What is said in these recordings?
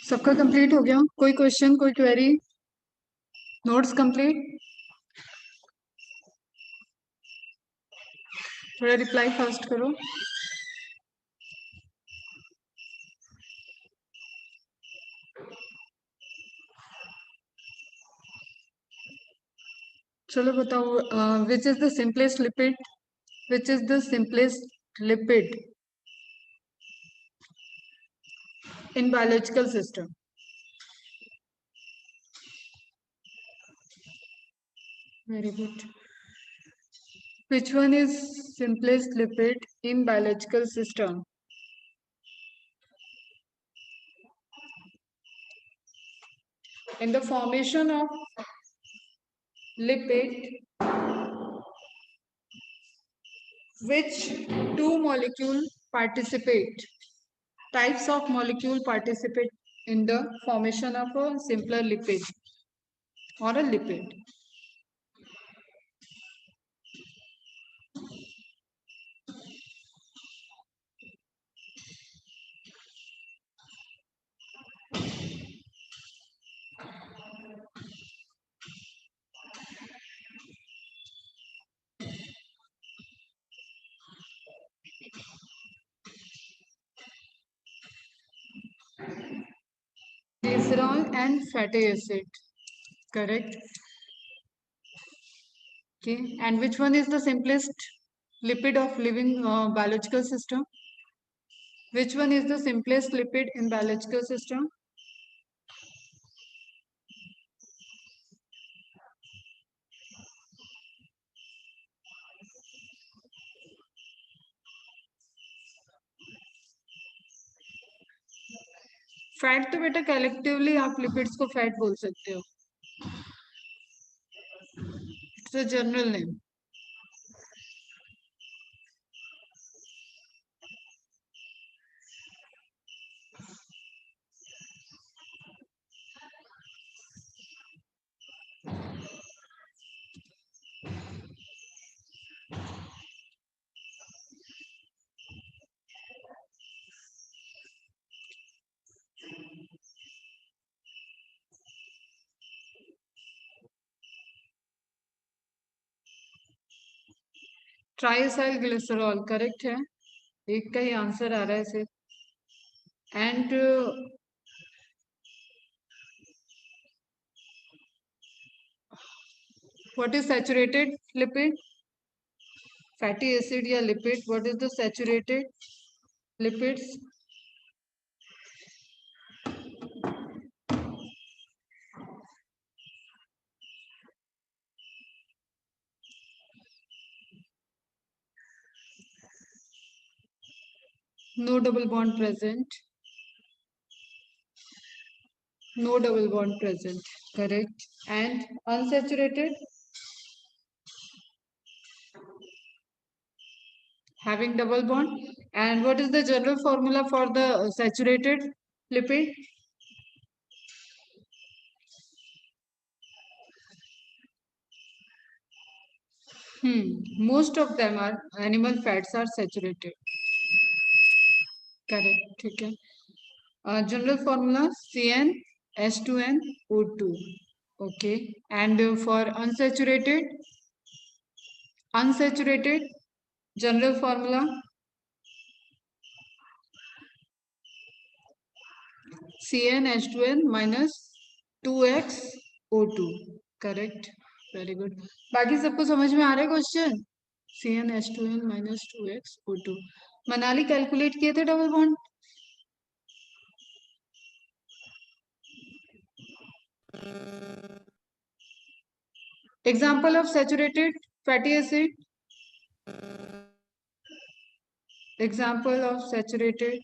सबका कंप्लीट हो गया? कोई क्वेश्चन, कोई क्वेरी? Notes complete? थोड़ा रिप्लाई फास्ट करो। चलो बताओ, which is the simplest lipid? Which is the simplest lipid in biological system? Very good. Which one is simplest lipid in biological system? In the formation of lipid, which two molecule participate? Types of molecule participate in the formation of a simpler lipid or a lipid. Glycerol and fatty acid. Correct. Okay. And which one is the simplest lipid of living biological system? Which one is the simplest lipid in biological system? Fat तो बेटा collectively आप lipids को fat बोल सकते हो, it's a general name. Triacyl glycerol correct है, एक का ही आंसर आ रहा है सिर्फ. And what is saturated lipid? Fatty acid या lipid? What is the saturated lipids? No double bond present. No double bond present. Correct. And unsaturated? Having double bond. And what is the general formula for the saturated lipid? Most of them are animal fats are saturated. Correct. ठीक है. General formula CN H2N O2. Okay. And for unsaturated general formula CnH2n minus 2xO2. Correct. Very good. बाकी सबको समझ में आ रहा है question? CnH2n minus 2xO2. Manali calculate किए थे double bond? Example of saturated fatty acid. Example of saturated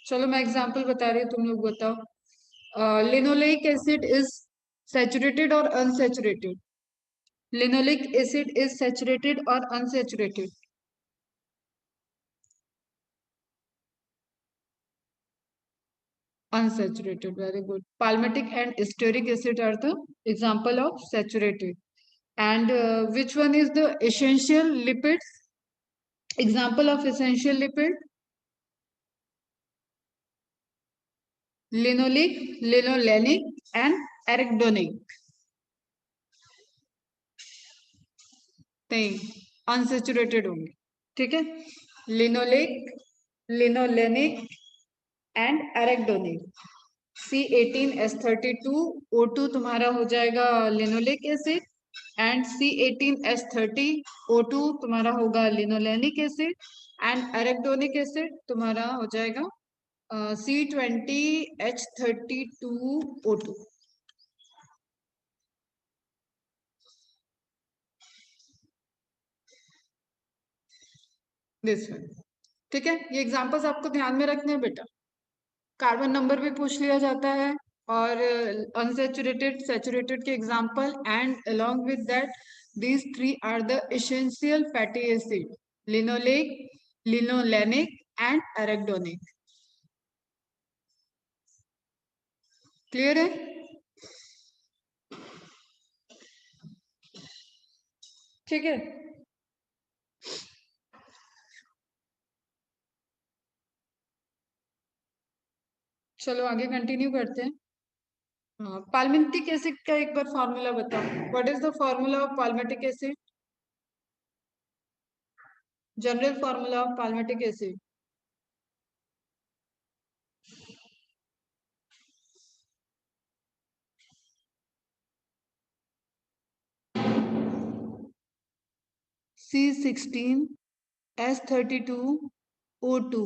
चलो मैं एग्जाम्पल बता रही हूँ, तुम लोग बताओ. लिनोलेइक एसिड इज सैचुरेटेड और unsaturated? Linoleic acid is saturated और unsaturated? unsaturated. Very good. Palmitic and stearic acid are the example of saturated. And which one is the essential lipids? Example of essential lipid: linoleic, linolenic, and arachidonic. नहीं, unsaturated होंगे. ठीक है. लिनोलेक, linolenic and एरेक्डोनिक. C18H32O2 तुम्हारा हो जाएगा linoleic acid, and C18H30O2 तुम्हारा होगा linolenic acid, and एरेक्डोनिक acid तुम्हारा हो जाएगा C20H32O2. This one. ठीक है. ये एग्जांपल्स आपको ध्यान में रखने हैं बेटा. कार्बन नंबर भी पूछ लिया जाता है, और अनसेचुरेटेड, सैचुरेटेड के example, and along with that these three are the essential fatty acid: linoleic, linolenic, and arachidonic. Clear है? ठीक है. चलो आगे कंटिन्यू करते हैं. पाल्मिटिक एसिड का एक बार फॉर्मूला बताओ. What is the formula of palmitic acid? General formula of palmitic acid. C16H32O2.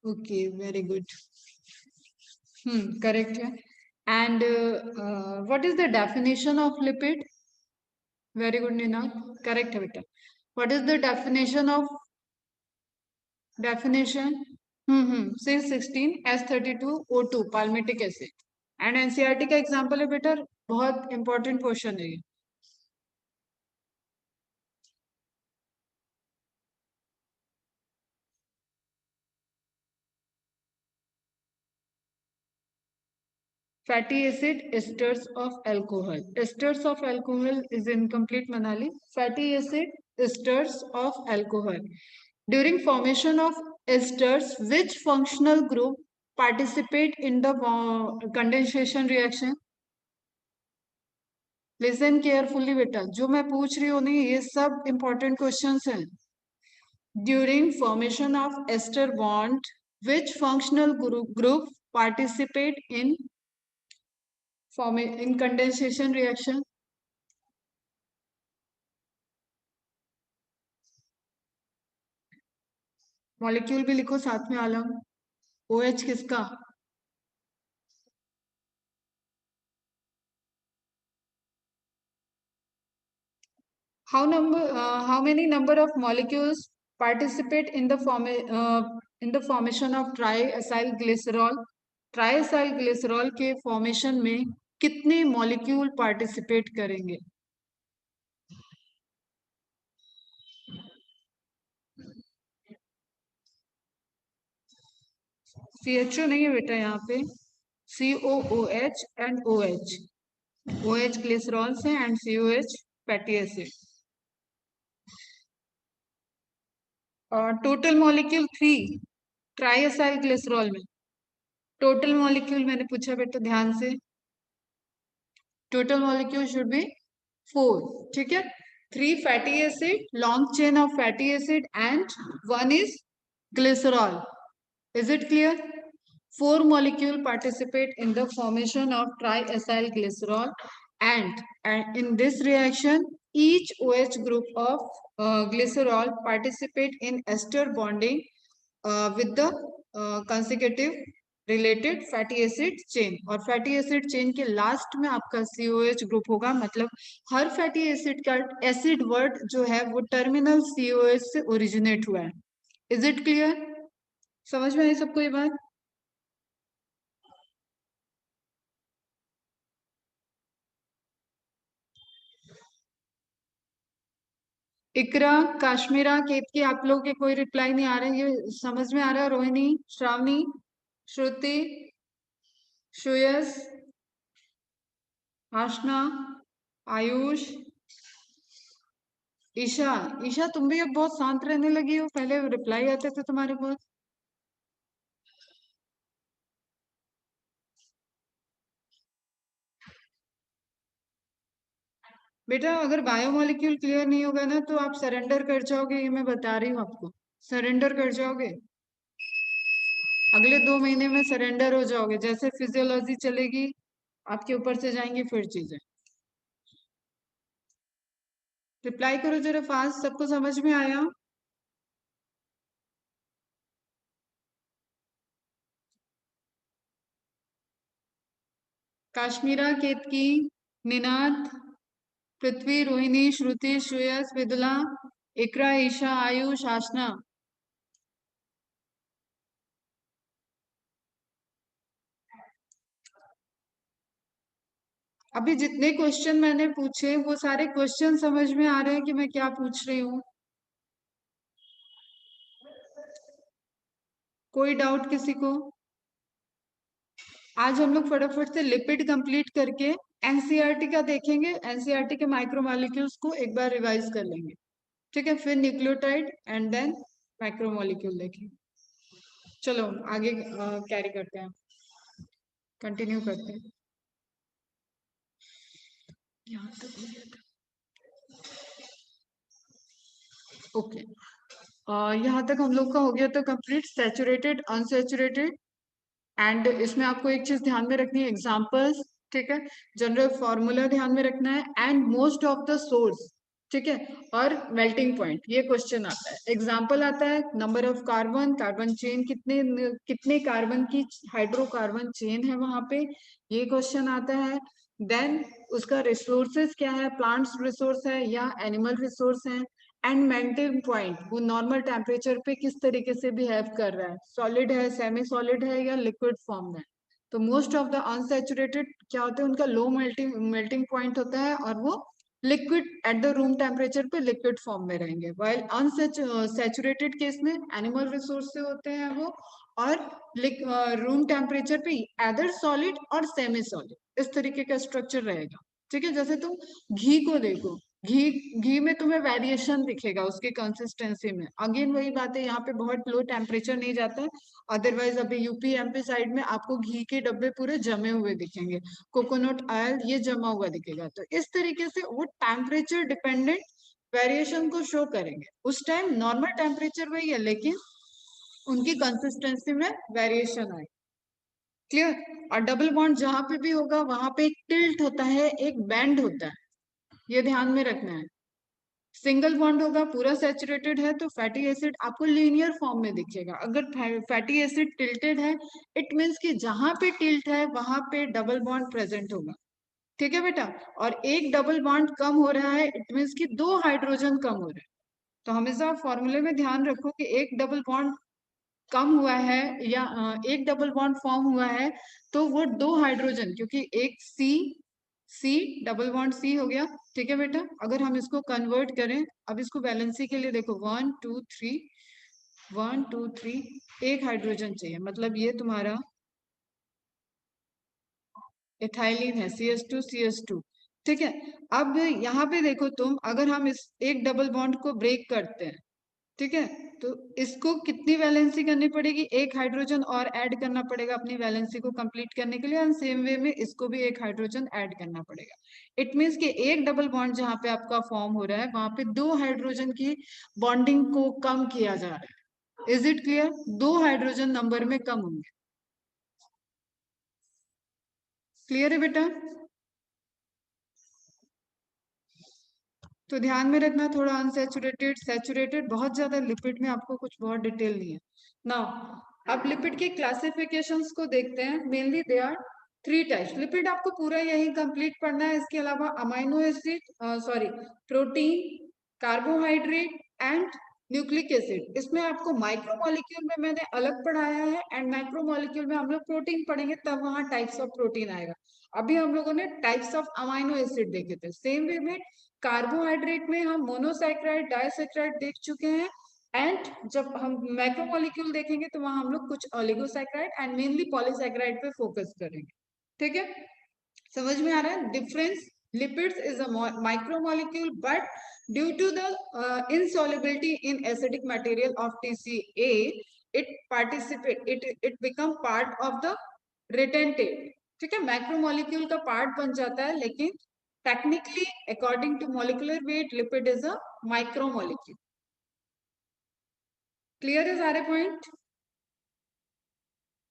Okay, very good. Correct है. And what is the definition of lipid? Very good Neena, correct है बेटा. What is the definition of, definition? C16H32O2 palmitic acid. And NCERT का example है बेटा. बहुत important question है ये. Fatty acid esters of alcohol. Esters of alcohol is incomplete, Manali. Fatty acid esters of alcohol. During formation of esters, which functional group participate in the condensation reaction? Listen carefully बेटा. जो मैं पूछ रही हूँ नहीं, ये सब important questions हैं. During formation of ester bond, which functional group participate in condensation reaction? Molecule भी लिखो साथ में आलम. OH किसका? How many number of molecules participate in the formation of triacyl glycerol? Triacyl glycerol के formation में कितने molecule participate करेंगे? CHO नहीं है बेटा यहाँ पे. COOH and OH. OH glycerol से and COH fatty acid. Total molecule 3 triacyl glycerol में. टोटल मॉलिक्यूल मैंने पूछा बेटा ध्यान से. Total molecule should be 4. ठीक है. 3 fatty acid, long chain of fatty acid, and 1 is glycerol. Is it clear? 4 molecule participate in the formation of triacyl glycerol, and in this reaction each OH group of glycerol participate in ester bonding with the consecutive related fatty acid chain. और fatty acid chain के last में आपका COH group होगा. मतलब हर fatty acid का acid word जो है वो टर्मिनल COH से ओरिजिनेट हुआ है. Is it clear? समझ में आई सबको ये बात? इकरा, काश्मीरा, केतकी, आप लोग के कोई रिप्लाई नहीं आ रहे. ये समझ में आ रहा है? रोहिणी, श्रावणी, श्रुति, श्रेयस, आशना, आयुष, ईशा। ईशा तुम भी अब बहुत शांत रहने लगी हो, पहले रिप्लाई आते थे तुम्हारे बहुत। बेटा अगर बायोमोलिक्यूल क्लियर नहीं होगा ना तो आप सरेंडर कर जाओगे, ये मैं बता रही हूँ आपको। सरेंडर कर जाओगे, अगले 2 महीने में सरेंडर हो जाओगे, जैसे फिजियोलॉजी चलेगी आपके ऊपर से जाएंगी फिर चीजें। रिप्लाई करो जरा फास्ट, सबको समझ में आया? काश्मीरा, केतकी, निनाद, पृथ्वी, रोहिणी, श्रुति, श्रेयस, विदुला, इकरा, ईशा, आयुष, आशना। अभी जितने क्वेश्चन मैंने पूछे वो सारे क्वेश्चन समझ में आ रहे हैं कि मैं क्या पूछ रही हूँ? कोई डाउट किसी को? आज हम लोग फटाफट से लिपिड कंप्लीट करके एनसीईआरटी का देखेंगे, एनसीईआरटी के माइक्रोमोलिक्यूल्स को एक बार रिवाइज कर लेंगे। ठीक है, फिर न्यूक्लियोटाइड एंड देन माइक्रोमोलिक्यूल देखेंगे। चलो आगे कैरी करते हैं, कंटिन्यू करते हैं। यहाँ तक हो गया था। ओके, यहाँ तक हम लोग का हो गया था कंप्लीट, सैचुरेटेड, अनसैचुरेटेड। एंड इसमें आपको एक चीज ध्यान में रखनी है, एग्जांपल्स, ठीक है, जनरल फॉर्मूला ध्यान में रखना है, and most of the source, ठीक है, और मेल्टिंग पॉइंट, ये क्वेश्चन आता है। एग्जांपल आता है number of carbon, carbon chain कितने, कितने कार्बन की हाइड्रोकार्बन चेन है वहां पे, ये क्वेश्चन आता है। देन उसका रिसोर्सेज क्या है, प्लांट्स रिसोर्स है या एनिमल रिसोर्स है। एंड मेल्टिंग पॉइंट, वो नॉर्मल टेम्परेचर पे किस तरीके से बिहेव कर रहा है, सॉलिड है, सेमी सॉलिड है या लिक्विड फॉर्म में। तो मोस्ट ऑफ द अनसैचुरेटेड क्या होते हैं, उनका लो मेल्टिंग मेल्टिंग पॉइंट होता है और वो liquid at the room temperature पे लिक्विड फॉर्म में रहेंगे। वाइल अनसैचुरेटेड केस में एनिमल रिसोर्स से होते हैं वो, और रूम टेम्परेचर पे एदर सॉलिड और सेमी सॉलिड, इस तरीके का स्ट्रक्चर रहेगा। ठीक है, जैसे तुम घी को देखो, घी घी में तुम्हें वेरिएशन दिखेगा उसकी कंसिस्टेंसी में। अगेन वही बात है, यहाँ पे बहुत लो टेम्परेचर नहीं जाता है, अदरवाइज अभी यूपी एमपी साइड में आपको घी के डब्बे पूरे जमे हुए दिखेंगे, कोकोनट ऑयल ये जमा हुआ दिखेगा। तो इस तरीके से वो टेम्परेचर डिपेंडेंट वेरिएशन को शो करेंगे। उस टाइम नॉर्मल टेम्परेचर वही है लेकिन उनकी कंसिस्टेंसी में वेरिएशन आए। क्लियर? और डबल बॉन्ड जहां पे भी होगा वहां पे एक टिल्ट होता है, एक बेंड होता है, ये ध्यान में रखना है। सिंगल बॉन्ड होगा पूरा सैचुरेटेड है तो फैटी एसिड आपको लीनियर फॉर्म में दिखेगा। अगर फैटी एसिड टिल्टेड है, इट मीन्स कि जहां पे टिल्ट है वहां पे डबल बॉन्ड प्रेजेंट होगा। ठीक है बेटा? और एक डबल बॉन्ड कम हो रहा है, इट मीन्स कि 2 हाइड्रोजन कम हो रहे हैं। तो हमेशा फॉर्मूले में ध्यान रखो कि एक डबल बॉन्ड कम हुआ है या एक डबल बॉन्ड फॉर्म हुआ है तो वो 2 हाइड्रोजन, क्योंकि एक सी, सी डबल बॉन्ड सी हो गया। ठीक है बेटा, अगर हम इसको कन्वर्ट करें, अब इसको वैलेंसी के लिए देखो, 1 2 3, 1 2 3, एक हाइड्रोजन चाहिए, मतलब ये तुम्हारा इथाइलिन है, CH2 CH2। ठीक है, अब यहाँ पे देखो तुम, अगर हम इस एक डबल बॉन्ड को ब्रेक करते हैं, ठीक है, तो इसको कितनी वैलेंसी करनी पड़ेगी, एक हाइड्रोजन और ऐड करना पड़ेगा अपनी वैलेंसी को कंप्लीट करने के लिए, एंड सेम वे में इसको भी एक हाइड्रोजन ऐड करना पड़ेगा। इट मीन्स कि एक डबल बॉन्ड जहां पे आपका फॉर्म हो रहा है वहां पे 2 हाइड्रोजन की बॉन्डिंग को कम किया जा रहा है। Is it clear? 2 hydrogen number में कम होंगे। क्लियर है बेटा? तो ध्यान में रखना, थोड़ा अनसेचुरेटेड, सैचुरेटेड, बहुत ज्यादा लिपिड में आपको कुछ बहुत डिटेल नहीं है ना। अब लिपिड के क्लासिफिकेशंस को देखते हैं। Mainly they are 3 types. Lipid आपको पूरा यही कंप्लीट पढ़ना है, इसके अलावा amino acid, sorry, protein, carbohydrate and nucleic acid, इसमें आपको माइक्रोमोलिक्यूल में मैंने अलग पढ़ाया है, एंड मैक्रोमोलिक्यूल में हम लोग प्रोटीन पढ़ेंगे तब वहां टाइप्स ऑफ प्रोटीन आएगा। अभी हम लोगों ने टाइप्स ऑफ अमाइनो एसिड देखे थे। सेम वे में कार्बोहाइड्रेट में हम मोनोसैकेराइड, डाइसैकेराइड देख चुके हैं, एंड जब हम मैक्रोमोलिक्यूल देखेंगे तो वहां हम लोग कुछ ओलिगोसैकेराइड एंड मेनली पॉलीसैकेराइड पे फोकस करेंगे. ठीक है, समझ में आ रहा है difference. Lipids is a micromolecule but due to the insolubility in acidic material of TCA it participate it become part of the retentate. ठीक है, मैक्रोमोलिक्यूल का पार्ट बन जाता है, लेकिन technically according to molecular weight lipid is a micromolecule. Clear है सारे point?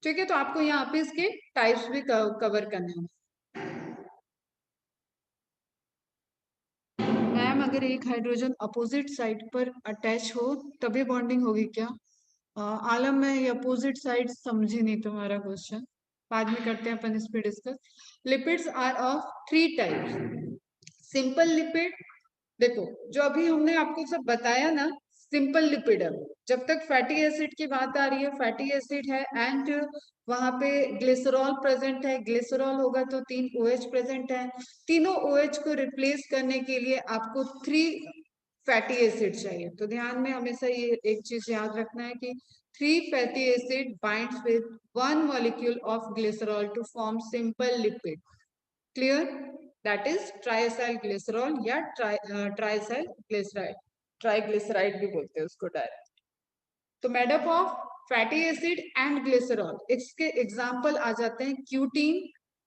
ठीक है, तो आपको यहाँ पे इसके टाइप्स भी कवर करने होंगे. मैम अगर एक हाइड्रोजन अपोजिट साइड पर अटैच हो तभी बॉन्डिंग होगी क्या? आलम, मैं ये अपोजिट साइड समझी नहीं तुम्हारा क्वेश्चन. बाद में करते हैं अपन इस पे discuss. Lipids are of 3 types. Simple lipid, देखो जो अभी हमने आपको सब बताया ना, सिंपल लिपिड है. जब तक फैटी एसिड की बात आ रही है, फैटी एसिड है एंड वहां पे ग्लिसरॉल प्रेजेंट है. ग्लिसरॉल होगा तो 3 OH प्रेजेंट है. तीनों OH को रिप्लेस करने के लिए आपको 3 फैटी एसिड चाहिए. तो ध्यान में हमेशा ये एक चीज याद रखना है कि 3 fatty acid binds with 1 molecule of glycerol to form simple lipid. Clear? That is triacyl glycerol या ट्राइसाइल ग्लिसराइड. ट्राइग्लिसराइड भी बोलते हैं उसको डायरेक्ट. तो made up of fatty acid and glycerol. इसके एग्जांपल आ जाते हैं क्यूटीन.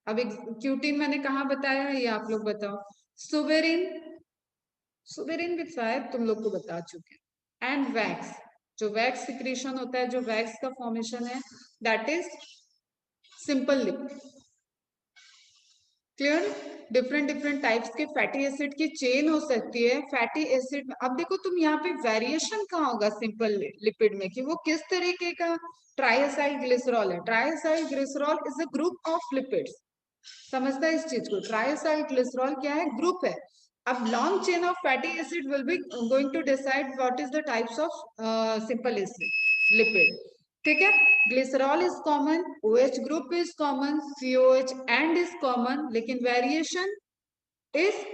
अब क्यूटीन मैंने कहा बताया है, ये आप लोग बताओ. सुबेरिन, सुबेरिन भी शायद तुम लोग को बता चुके हैं. एंड वैक्स, जो वैक्स सिक्रीशन होता है, जो वैक्स का फॉर्मेशन है, that is simple lipid. Clear? Different different types के फैटी एसिड की चेन हो सकती है. फैटी एसिड में अब देखो तुम यहाँ पे वेरिएशन कहाँ होगा सिंपल लिपिड में, कि वो किस तरीके का ट्राइसाइल ग्लिसरॉल है. Triacyl glycerol is a group of lipids. समझता है इस चीज को? ट्राइसाइल ग्लिसरॉल क्या है? ग्रुप है. अब long chain of fatty acid will be going to decide what is the types of simple acid lipid. ठीक है, glycerol is common, OH group is common, COH end is common, लेकिन variation is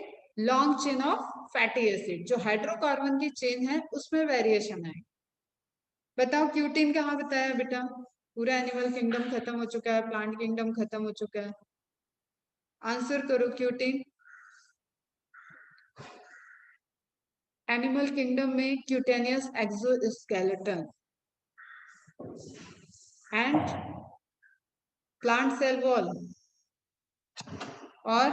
long chain of fatty acid. जो hydrocarbon की chain है उसमें variation है. बताओ cutin कहाँ बताया बेटा? पूरा एनिमल किंगडम खत्म हो चुका है, प्लांट किंगडम खत्म हो चुका है. आंसर करो क्यूटीन. एनिमल किंगडम में cutaneous exoskeleton and plant cell wall और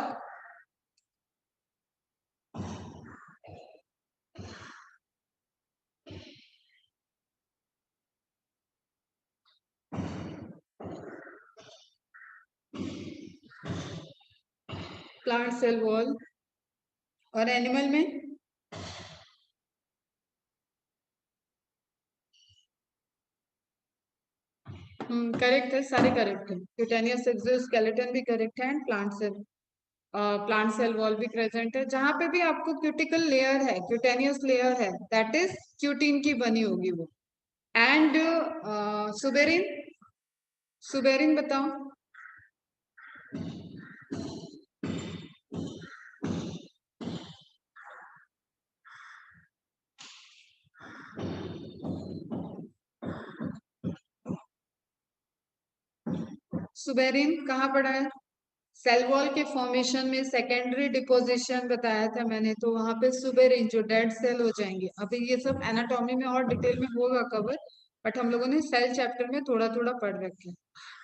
प्लांट सेल वॉल और एनिमल में करेक्ट है, सारे करेक्ट है. क्यूटेनियस एक्सोस्केलेटन भी करेक्ट है एंड प्लांट सेल वॉल भी प्रेजेंट है. जहां पे भी आपको क्यूटिकल लेयर है, क्यूटेनियस लेयर है, दैट इज क्यूटीन की बनी होगी वो. एंड सुबेरिन, सुबेरिन बताओ. सुबेरिन कहाँ पड़ा है? सेल वॉल के फॉर्मेशन में सेकेंडरी डिपोजिशन बताया था मैंने, तो वहां पे सुबेरिन जो डेड सेल हो जाएंगे. अभी ये सब एनाटॉमी में और डिटेल में होगा कवर, बट हम लोगों ने सेल चैप्टर में थोड़ा थोड़ा पढ़ रखे हैं.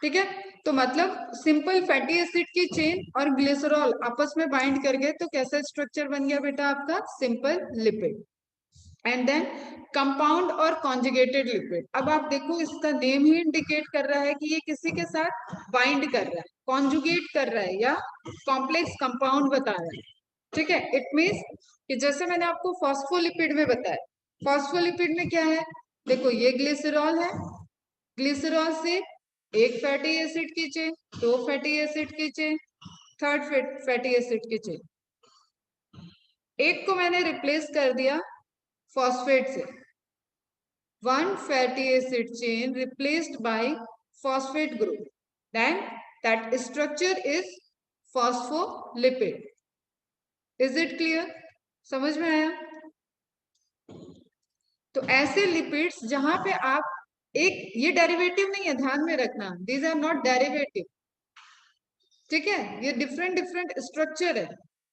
ठीक है, तो मतलब सिंपल फैटी एसिड की चेन और ग्लिसरॉल आपस में बाइंड कर गए तो कैसा स्ट्रक्चर बन गया बेटा आपका? Simple lipid. And then compound और कॉन्जुगेटेड लिपिड. अब आप देखो इसका नेम ही इंडिकेट कर रहा है कि ये किसी के साथ बाइंड कर रहा है, कॉन्जुगेट कर रहा है या कॉम्प्लेक्स कंपाउंड बता रहा है. ठीक है, इट मीन्स कि जैसे मैंने आपको फॉस्फोलिपिड में बताया, फॉस्फोलिपिड में क्या है? देखो ये ग्लिसरॉल है, ग्लिसरॉल से एक फैटी एसिड की चेन, 2 फैटी एसिड की चेन, 3rd फैटी एसिड की चेन. एक को मैंने रिप्लेस कर दिया फॉस्फेट से. 1 fatty acid chain replaced by phosphate group, then that structure is phospholipid. Is it clear? समझ में आया? तो ऐसे लिपिड्स जहां पे आप ये डेरिवेटिव नहीं है, ध्यान में रखना, दीज आर नॉट डेरिवेटिव, ठीक है, ये डिफरेंट डिफरेंट स्ट्रक्चर है।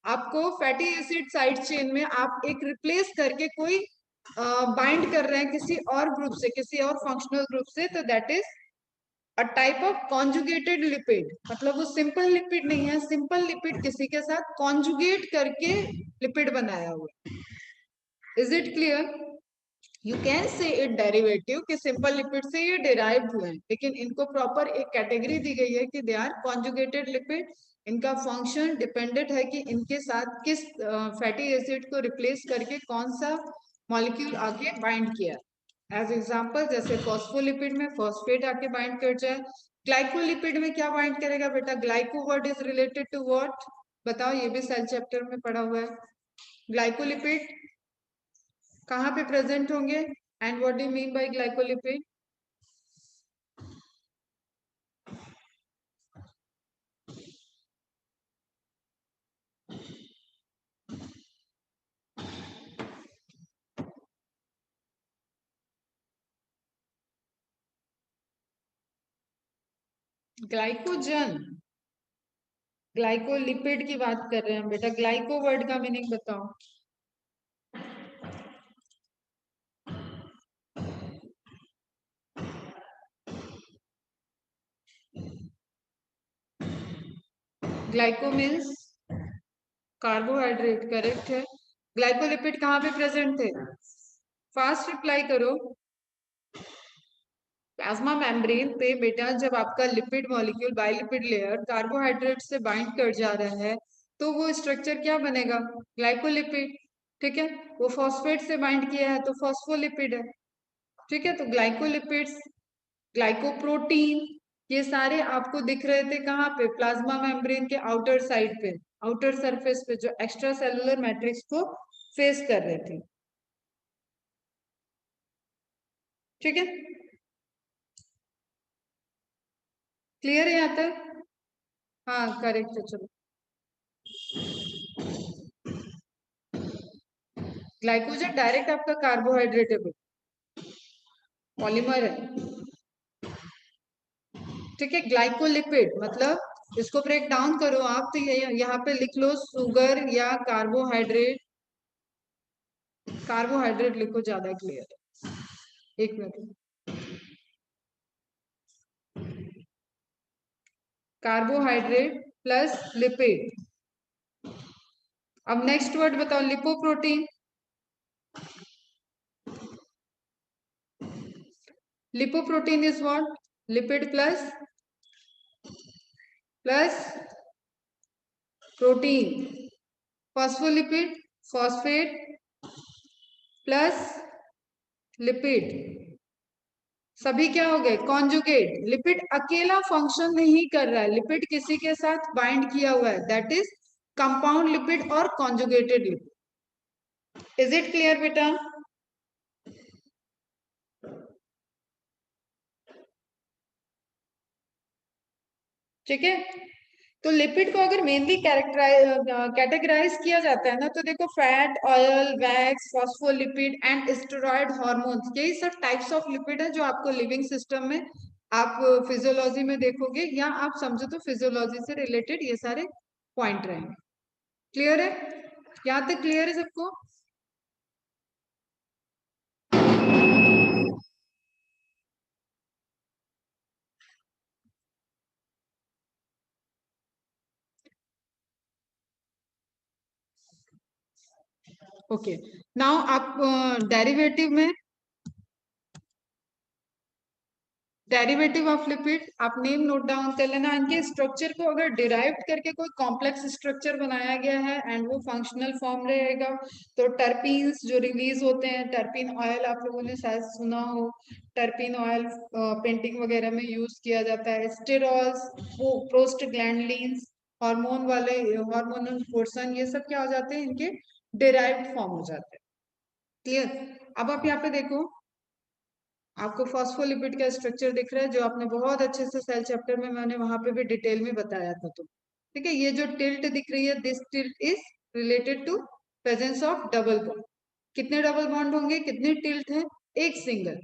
आपको फैटी एसिड साइड चेन में आप एक रिप्लेस करके कोई बाइंड कर रहे हैं किसी और ग्रुप से, किसी और फंक्शनल ग्रुप से, तो that is a type of conjugated lipid. मतलब वो सिंपल लिपिड नहीं है, सिंपल लिपिड किसी के साथ कॉन्जुगेट करके लिपिड बनाया हुआ। Is it clear? You can say it derivative कि सिंपल लिपिड से ये डिराइव्ड हुए हैं, लेकिन इनको प्रॉपर एक कैटेगरी दी गई है कि दे आर कॉन्जुगेटेड लिपिड। इनका फंक्शन डिपेंडेंट है कि इनके साथ किस फैटी एसिड को रिप्लेस करके कौन सा मॉलिक्यूल आके बाइंड किया। एज एग्जांपल, जैसे फॉस्फोलिपिड में फॉस्फेट आके बाइंड कर जाए, ग्लाइकोलिपिड में क्या बाइंड करेगा बेटा? Glyco word is related to what? बताओ, ये भी सेल चैप्टर में पढ़ा हुआ है। ग्लाइकोलिपिड कहाँ पे प्रेजेंट होंगे and what do you mean by glycolipid? Glycogen, glycolipid की बात कर रहे हैं बेटा। ग्लाइको वर्ड का मीनिंग बताओ। ग्लाइको मीन्स कार्बोहाइड्रेट, करेक्ट है। ग्लाइकोलिपिड कहाँ पे प्रेजेंट थे? फास्ट रिप्लाई करो। प्लाज्मा मेम्ब्रेन पे बेटा, जब आपका lipid molecule bilipid layer carbohydrate से बाइंड कर जा रहा है, तो वो स्ट्रक्चर क्या बनेगा? ग्लाइकोलिपिड, ठीक है। वो फॉस्फेट से बाइंड किया है तो फॉस्फोलिपिड है, ठीक है। तो ग्लाइकोलिपिड्स, ग्लाइकोप्रोटीन, ये सारे आपको दिख रहे थे कहाँ पे? प्लाज्मा मेम्ब्रेन के आउटर साइड पे, आउटर सरफेस पे, जो एक्स्ट्रा सेलुलर मैट्रिक्स को फेस कर रहे थे, ठीक है। क्लियर है यहाँ तक? हाँ करेक्ट है, चलो। ग्लाइकोजन डायरेक्ट आपका कार्बोहाइड्रेट है, पॉलीमर है, ठीक है। ग्लाइकोलिपिड मतलब इसको ब्रेक डाउन करो आप, तो ये यहाँ पे लिख लो शुगर या कार्बोहाइड्रेट, कार्बोहाइड्रेट लिखो, ज्यादा क्लियर है। एक मिनट, कार्बोहाइड्रेट प्लस लिपिड। अब नेक्स्ट वर्ड बताओ, lipoprotein. Lipoprotein is what? Lipid plus plus protein. Phospholipid, phosphate plus lipid, सभी क्या हो गए? कॉन्जुगेट। लिपिड अकेला फंक्शन नहीं कर रहा है, लिपिड किसी के साथ बाइंड किया हुआ है, दैट इज कंपाउंड लिपिड और conjugated lipid. Is it clear बेटा? ठीक है। तो लिपिड को अगर मेनली कैटेगराइज किया जाता है ना, तो देखो, fat, oil, wax, phospholipid and steroid hormones, यही सब टाइप्स ऑफ लिपिड है जो आपको लिविंग सिस्टम में आप फिजियोलॉजी में देखोगे, या आप समझो तो फिजियोलॉजी से रिलेटेड ये सारे पॉइंट रहेंगे। क्लियर है? यहाँ तक क्लियर है सबको? ओके, नाउ आप डेरिवेटिव में, डेरिवेटिव ऑफ लिपिड आप नेम नोट डाउन कर लेना। इनके स्ट्रक्चर को अगर डिराइव करके कोई कॉम्प्लेक्स स्ट्रक्चर बनाया गया है एंड वो फंक्शनल फॉर्म रहेगा, तो टर्पीन्स जो रिलीज होते हैं, टर्पीन ऑयल आप लोगों ने शायद सुना हो, टर्पीन ऑयल पेंटिंग वगैरह में यूज किया जाता है। स्टेरॉल्स, प्रोस्टाग्लैंडिन्स, हार्मोन वाले हार्मोनल पोर्सन, ये सब क्या हो जाते हैं? इनके डिराइव्ड फॉर्म हो जाते हैं। क्लियर? अब आप यहाँ पे देखो, आपको फॉस्फोलिपिड का स्ट्रक्चर दिख रहा है, जो आपने बहुत अच्छे से सेल चैप्टर में, मैंने वहां पे भी डिटेल में बताया था। तो ठीक है, ये जो टिल्ट दिख रही है, this tilt is related to presence of double bond. कितने डबल बॉन्ड होंगे, कितने टिल्ट है, एक सिंगल।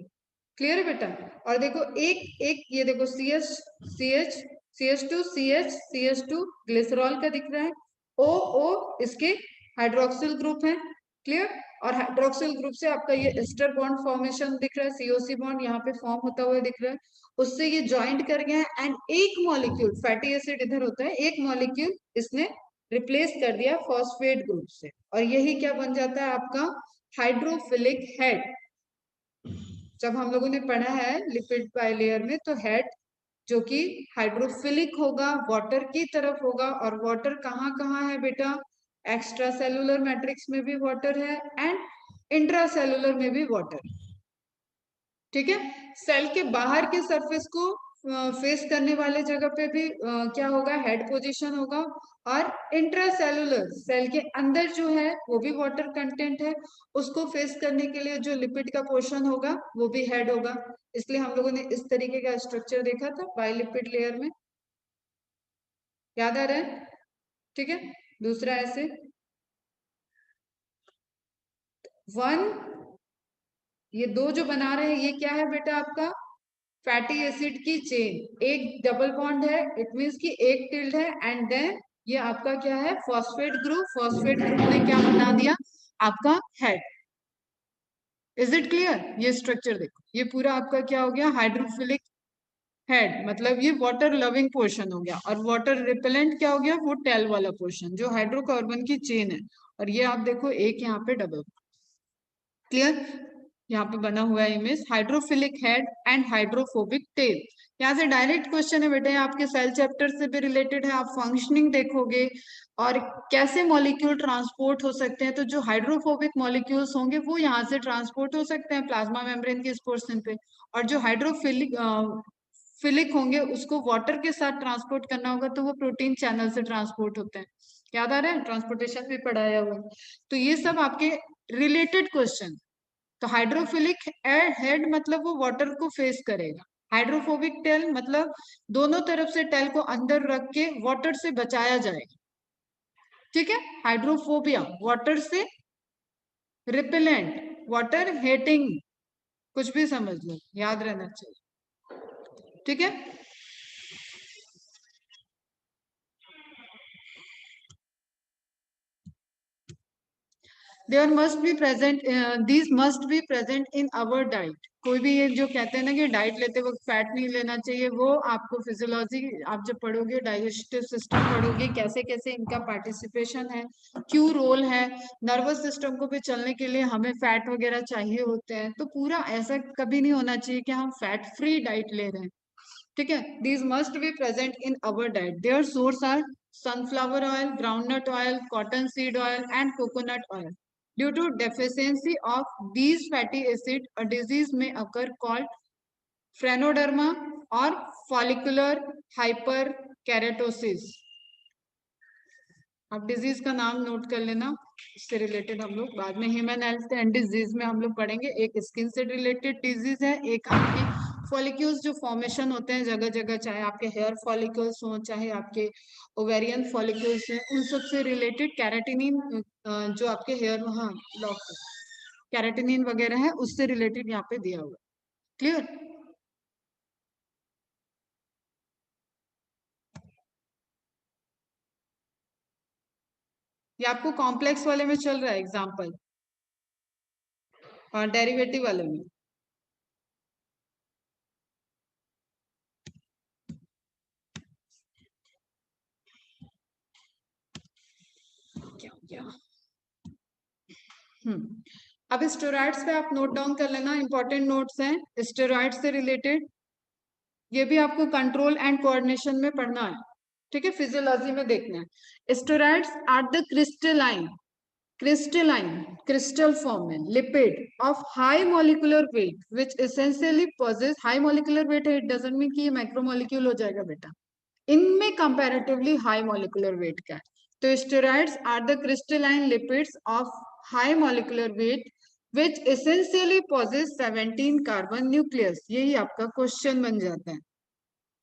क्लियर है बेटा। और देखो एक एक ये देखो C H C H C H two C H C H two glycerol का दिख रहा है, ओ ओ इसके हाइड्रोक्सिल ग्रुप है। क्लियर। और हाइड्रोक्सिल ग्रुप से आपका ये एस्टर बॉन्ड फॉर्मेशन दिख रहा है, सीओसी बॉन्ड यहाँ पे फॉर्म होता हुआ दिख रहा है, उससे ये ज्वाइंट कर गया है एंड एक मॉलिक्यूल फैटी एसिड इधर होता है, एक मॉलिक्यूल इसने रिप्लेस कर दिया फॉस्फेट ग्रुप से, और यही क्या बन जाता है आपका हाइड्रोफिलिक हेड। जब हम लोगों ने पढ़ा है लिपिड बाइलेयर में, तो हेड जो कि हाइड्रोफिलिक होगा, वाटर की तरफ होगा, और वाटर कहाँ कहाँ है बेटा, एक्स्ट्रा सेलुलर मैट्रिक्स में भी वाटर है एंड इंट्रा सेलुलर में भी वाटर। ठीक है। सेल के बाहर के सरफेस को फेस करने वाले जगह पे भी क्या होगा, हेड पोजीशन होगा, और इंट्रासेलुलर सेल के अंदर जो है वो भी वाटर कंटेंट है, उसको फेस करने के लिए जो लिपिड का पोर्शन होगा वो भी हेड होगा। इसलिए हम लोगों ने इस तरीके का स्ट्रक्चर देखा था बाइलिपिड लेयर में, याद आ रहा है। ठीक है। दूसरा ऐसे वन, ये दो जो बना रहे हैं ये क्या है बेटा, आपका फैटी एसिड की चेन, एक डबल बॉन्ड है, इट मीन्स कि एक टिल्ड है, एंड देन ये आपका क्या है, फॉस्फेट ग्रुप, फॉस्फेट ग्रुप ने क्या बना दिया, आपका हेड। Is it clear. ये स्ट्रक्चर देखो, ये पूरा आपका क्या हो गया, हाइड्रोफिलिक हेड, मतलब ये वाटर लविंग पोर्शन हो गया, और वाटर रिपेलेंट क्या हो गया, वो टेल वाला पोर्शन जो हाइड्रोकार्बन की चेन है, और ये आप देखो एक यहाँ पे डबल। क्लियर। यहाँ पे बना हुआ है image hydrophilic head and hydrophobic tell. यहाँ से डायरेक्ट क्वेश्चन है बेटा, आपके सेल चैप्टर से भी रिलेटेड है, आप फंक्शनिंग देखोगे और कैसे मॉलिक्यूल ट्रांसपोर्ट हो सकते हैं, तो जो हाइड्रोफोबिक मॉलिक्यूल्स होंगे वो यहाँ से ट्रांसपोर्ट हो सकते हैं प्लाज्मा मेम्ब्रेन के इस पोर्शन पे, और जो हाइड्रोफिलिक फिलिक होंगे उसको वाटर के साथ ट्रांसपोर्ट करना होगा, तो वो प्रोटीन चैनल से ट्रांसपोर्ट होते हैं। याद आ रहा है, ट्रांसपोर्टेशन भी पढ़ाया हुआ। तो ये सब आपके रिलेटेड क्वेश्चन। तो हाइड्रोफिलिक हेड मतलब वो वाटर को फेस करेगा, हाइड्रोफोबिक टेल मतलब दोनों तरफ से टेल को अंदर रख के वाटर से बचाया जाएगा। ठीक है। हाइड्रोफोबिया वाटर से, रिपेलेंट वाटर हेटिंग, कुछ भी समझ लो, याद रहना चाहिए। ठीक है। There must be present, these must be present in our diet. कोई भी ये जो कहते हैं ना कि डाइट लेते वक्त फैट नहीं लेना चाहिए, वो आपको फिजियोलॉजी आप जब पढ़ोगे, डाइजेस्टिव सिस्टम पढ़ोगे, कैसे कैसे इनका पार्टिसिपेशन है, क्यों रोल है, नर्वस सिस्टम को भी चलने के लिए हमें फैट वगैरह चाहिए होते हैं, तो पूरा ऐसा कभी नहीं होना चाहिए कि हम फैट फ्री डाइट ले रहे हैं। ठीक है। These must be present in our diet. Their source are sunflower oil, groundnut oil, cotton seed oil and coconut oil. Due to deficiency of these fatty acid, a disease may occur called phrenoderma or follicular hyperkeratosis. अब disease का नाम note कर लेना, इससे related हम लोग बाद में ह्यूमन हेल्थ एंड डिजीज में हम लोग पढ़ेंगे। एक स्किन से रिलेटेड डिजीज है, एक आपकी फॉलिक्यूल्स जो फॉर्मेशन होते हैं जगह जगह, चाहे आपके हेयर फॉलिक्यूल्स हो, चाहे आपके ओवेरियन फॉलिक्यूल्स हैं, उन सब से रिलेटेड कैराटिनिन, जो आपके हेयर वहाँ लॉक कैराटिनिन वगैरह है, उससे रिलेटेड यहाँ पे दिया हुआ। क्लियर। ये आपको कॉम्प्लेक्स वाले में चल रहा है एग्जाम्पल, और डेरिवेटिव वाले में। क्या हो गया। अब स्टेरॉइड्स पे आप नोट डाउन कर लेना, इंपॉर्टेंट नोट्स हैं स्टेरॉइड्स से रिलेटेड, ये भी आपको कंट्रोल एंड कोऑर्डिनेशन में पढ़ना है। ठीक है। फिजियोलॉजी में देखना है। Steroids are the crystalline crystal form में lipid of high molecular weight which essentially possess high molecular weight है, इट डजंट मीन कि ये मैक्रोमोलिक्यूल हो जाएगा बेटा, इनमें कंपैरेटिवली हाई मॉलिक्यूलर वेट का है। तो steroids are the crystalline lipids of high molecular weight which essentially possess 17 carbon nucleus. यही आपका क्वेश्चन बन जाता है।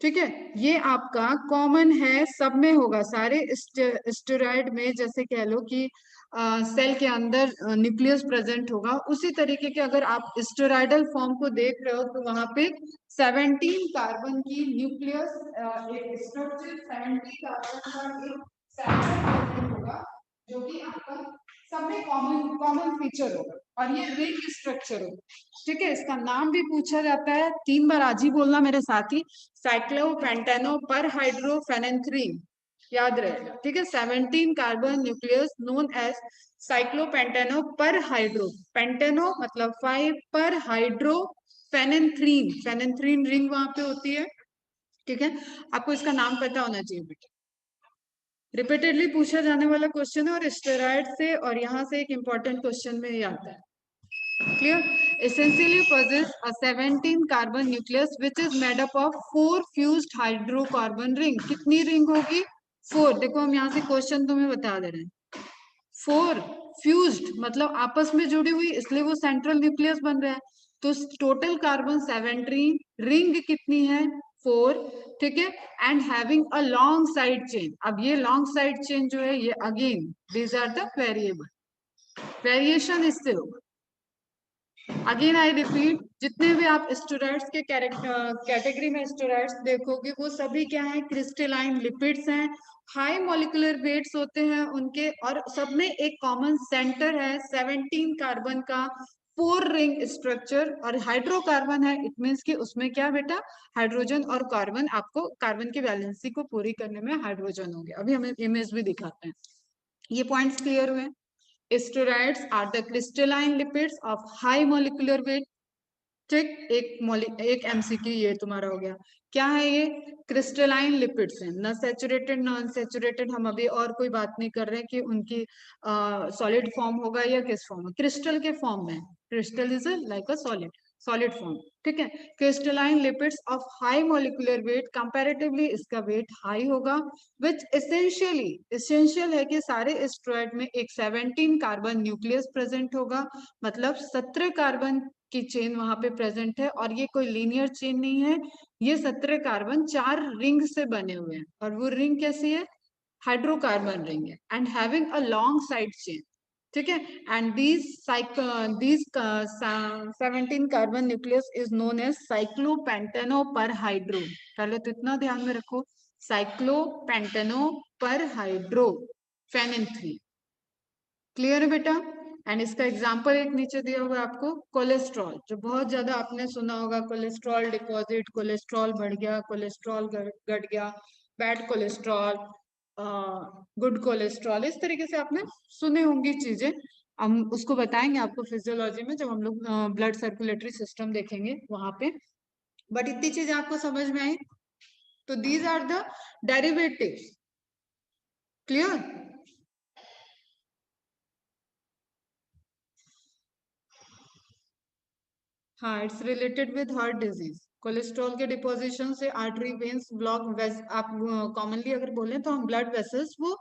ठीक है, ये आपका कॉमन है, सब में होगा, सारे स्टेरॉइड में, जैसे कह लो कि सेल के अंदर न्यूक्लियस प्रेजेंट होगा, उसी तरीके के अगर आप स्टेरॉइडल फॉर्म को देख रहे हो तो वहां पे 17 कार्बन की न्यूक्लियस, एक स्ट्रक्चर 17 कार्बन का एक सेक्शन प्रेजेंट होगा, जो कि आपका सब में कॉमन कॉमन फीचर होगा, और ये रिंग स्ट्रक्चर होगा। ठीक है, इसका नाम भी पूछा जाता है, 3 बार आज ही बोलना मेरे साथ ही, साइक्लोपेंटेनो पर हाइड्रोफेनेंथ्रीन, याद रहेगा। ठीक है, 17 कार्बन न्यूक्लियस नोन एज साइक्लोपेंटेनो पर हाइड्रो, पेंटेनो मतलब 5, पर हाइड्रो फेनेंथ्रीन, फेनेंथ्रीन रिंग वहां पे होती है। ठीक है, आपको इसका नाम पता होना चाहिए बेटा, रिपीटेडली पूछा जाने वाला क्वेश्चन है, और स्टेरॉइड से और यहाँ से एक इंपॉर्टेंट क्वेश्चन में ये आता है। Clear? Essentially possess a 17 carbon nucleus which is made up of 4 fused hydrocarbon ring. कितनी रिंग होगी? 4। देखो हम यहाँ से क्वेश्चन तुम्हें बता दे रहे हैं। 4 फ्यूज्ड मतलब आपस में जुड़ी हुई, इसलिए वो सेंट्रल न्यूक्लियस बन रहा है। तो टोटल कार्बन 17, रिंग कितनी है? 4। ठीक है, and having a long side chain. अब ये लॉन्ग साइड चेन जो है, ये again these are the variable, variation इससे होगा। अगेन आई रिपीट, जितने भी आप स्टेरॉइड्स के कैटेगरी में स्टेरॉइड्स देखोगे, वो सभी क्या है? क्रिस्टलाइन लिपिड्स हैं, हाई मॉलिक्यूलर वेट्स होते हैं उनके, और सब में एक कॉमन सेंटर है 17 कार्बन का 4 रिंग स्ट्रक्चर, और हाइड्रोकार्बन है, इट मीन्स कि उसमें क्या बेटा? हाइड्रोजन और कार्बन, आपको कार्बन की वैलेंसी को पूरी करने में हाइड्रोजन हो गया। अभी हमें इमेज भी दिखाते हैं। ये पॉइंट्स क्लियर हुए? Steroids are the crystalline lipids of high molecular weight। ठीक, एक एमसीक्यू ये तुम्हारा हो गया। क्या है ये? क्रिस्टलाइन लिपिड्स हैं, न सैचुरेटेड न अनसैचुरेटेड। हम अभी और कोई बात नहीं कर रहे हैं कि उनकी सॉलिड फॉर्म होगा या किस फॉर्म में, क्रिस्टल के फॉर्म में। Crystal is like a solid form. ठीक है, crystalline lipids of high molecular wait, comparatively इसका वेट हाई होगा, विच एसेंशियल है कि सारे स्टेरॉइड में एक 17 कार्बन न्यूक्लियस प्रेजेंट होगा, मतलब 17 कार्बन की चेन वहां पे प्रेजेंट है, और ये कोई लीनियर चेन नहीं है, ये 17 कार्बन 4 रिंग से बने हुए हैं, और वो रिंग कैसी है? हाइड्रोकार्बन रिंग है, and having a long side chain. ठीक है, and these 17 carbon nucleus is known as cyclopentanoperhydro. पहले तो इतना ध्यान में रखो, साइक्लोपेंटेनो पर हाइड्रो फेनेंथ्रीन। क्लियर है बेटा? एंड इसका एग्जाम्पल एक नीचे दिया हुआ है आपको, कोलेस्ट्रॉल, जो बहुत ज्यादा आपने सुना होगा, कोलेस्ट्रॉल डिपॉजिट, कोलेस्ट्रॉल बढ़ गया, कोलेस्ट्रॉल घट गया, बैड कोलेस्ट्रॉल, गुड कोलेस्ट्रॉल, इस तरीके से आपने सुनी होंगी चीजें। हम उसको बताएंगे आपको फिजियोलॉजी में, जब हम लोग ब्लड सर्कुलेटरी सिस्टम देखेंगे वहां पे। बट इतनी चीजें आपको समझ में आई? तो these are the derivatives. Clear? हाँ, it's related with heart disease. Cholesterol के डिपोजिशन से आर्टरी वेन्स ब्लॉक, आप कॉमनली अगर बोले तो हम ब्लड वेसल्स वो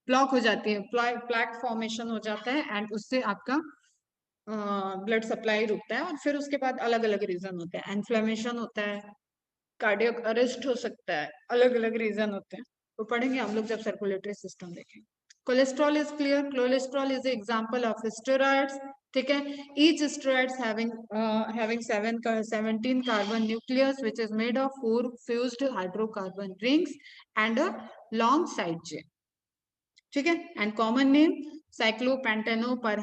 ब्लॉक हो जाती है, प्लैक फॉर्मेशन हो जाता है, एंड उससे आपका ब्लड सप्लाई रुकता है, और फिर उसके बाद अलग अलग रीजन होते हैं, इन्फ्लेमेशन होता है, कार्डियक अरेस्ट हो सकता है, अलग अलग रीजन होते हैं, तो पढ़ेंगे हम लोग जब सर्कुलेटरी सिस्टम देखेंगे। Cholesterol is clear, cholesterol is example of steroids. ठीक है, each steroids having 17 carbon nucleus which is made of 4 fused hydrocarbon rings and a long side chain। ठीक है, एंड कॉमन नेम साइक्लोपेंटेनो पर,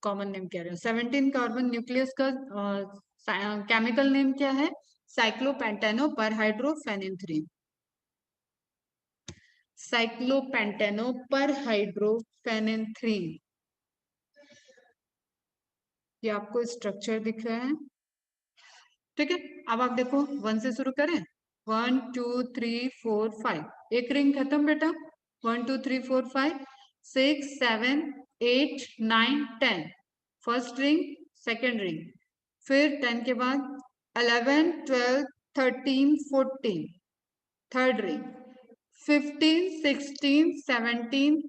कॉमन नेम कह रहे हैं, 17 carbon nucleus का chemical name क्या है? साइक्लोपेंटेनो पर हाइड्रोफेनेंथ्रीन, साइक्लोपेंटेनो पर हाइड्रोफेनेंथ्रीन। ये आपको स्ट्रक्चर दिख रहा है। ठीक है, अब आप देखो 1 से शुरू करें, 1 2 3 4 5, एक रिंग खत्म बेटा, 1 2 3 4 5 6 7 8 9 10, फर्स्ट रिंग, सेकेंड रिंग, फिर 10 के बाद 11 12 13 14, थर्ड रिंग, 15 16 17,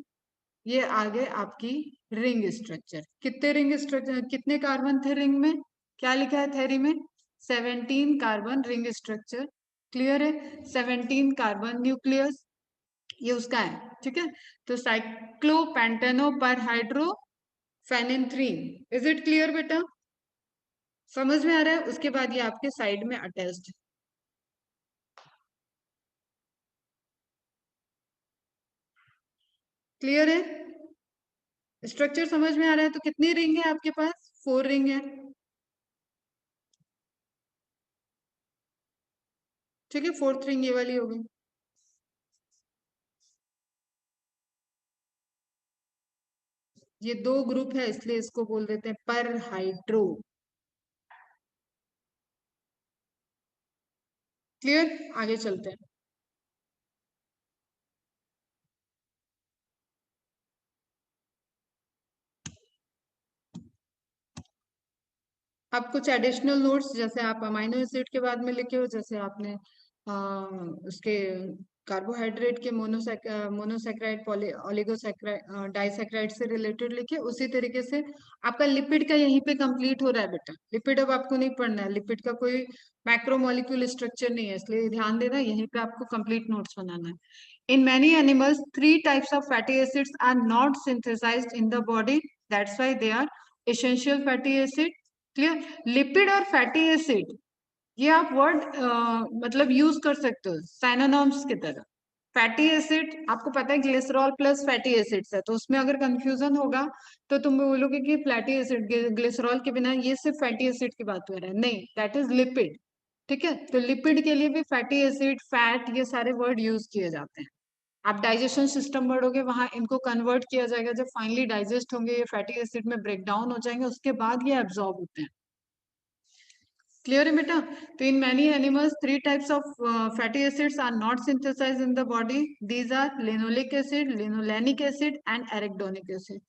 ये आगे आपकी रिंग स्ट्रक्चर। कितने रिंग स्ट्रक्चर, कितने कार्बन थे रिंग में? क्या लिखा है थ्योरी में? 17 कार्बन रिंग स्ट्रक्चर। क्लियर है? 17 कार्बन न्यूक्लियस, ये उसका है, ठीक है। तो साइक्लोपेंटेनो पर हाइड्रो फेनिथ्रीन, इज इट क्लियर बेटा? समझ में आ रहा है? उसके बाद ये आपके साइड में अटैच्ड, क्लियर है? स्ट्रक्चर समझ में आ रहा है? तो कितनी रिंग है आपके पास? 4 रिंग है, ठीक है। 4th रिंग ये वाली होगी। ये 2 ग्रुप है इसलिए इसको बोल देते हैं पर हाइड्रो। क्लियर? आगे चलते हैं। आप कुछ एडिशनल नोट्स जैसे आप अमाइनो एसिड के बाद में लिखे हो, जैसे आपने उसके कार्बोहाइड्रेट के मोनोसेक्राइड ओलिगोसेक्राइड डाइसेक्राइड से रिलेटेड लिखे, उसी तरीके से आपका लिपिड का यहीं पे कंप्लीट हो रहा है बेटा। लिपिड अब आपको नहीं पढ़ना है, लिपिड का कोई मैक्रोमोलिक्यूल स्ट्रक्चर नहीं है, इसलिए ध्यान देना, यहीं पे आपको कंप्लीट नोट्स बनाना है। In many animals 3 types of fatty acids are not synthesized in the body, that's why they are essential fatty acid. Clear? Lipid और फैटी एसिड, ये आप वर्ड मतलब यूज कर सकते हो साइनोनिम्स की तरह। फैटी एसिड आपको पता है ग्लिसरॉल प्लस फैटी एसिड्स है, तो उसमें अगर कंफ्यूजन होगा तो तुम बोलोगे कि फैटी एसिड ग्लिसरॉल के बिना, ये सिर्फ फैटी एसिड की बात हो रहा है, नहीं, दैट इज लिपिड। ठीक है, तो लिपिड के लिए भी फैटी एसिड, फैट, ये सारे वर्ड यूज किए जाते हैं। आप डाइजेशन सिस्टम पढ़ोगे, वहां इनको कन्वर्ट किया जाएगा, जब फाइनली डाइजेस्ट होंगे ये फैटी एसिड में ब्रेक डाउन हो जाएंगे, उसके बाद ये एब्जॉर्ब होते हैं। क्लियर है बेटा? तो in many animals 3 types of fatty acids are not synthesized in the body, these are linoleic acid, linolenic acid and arachidonic acid.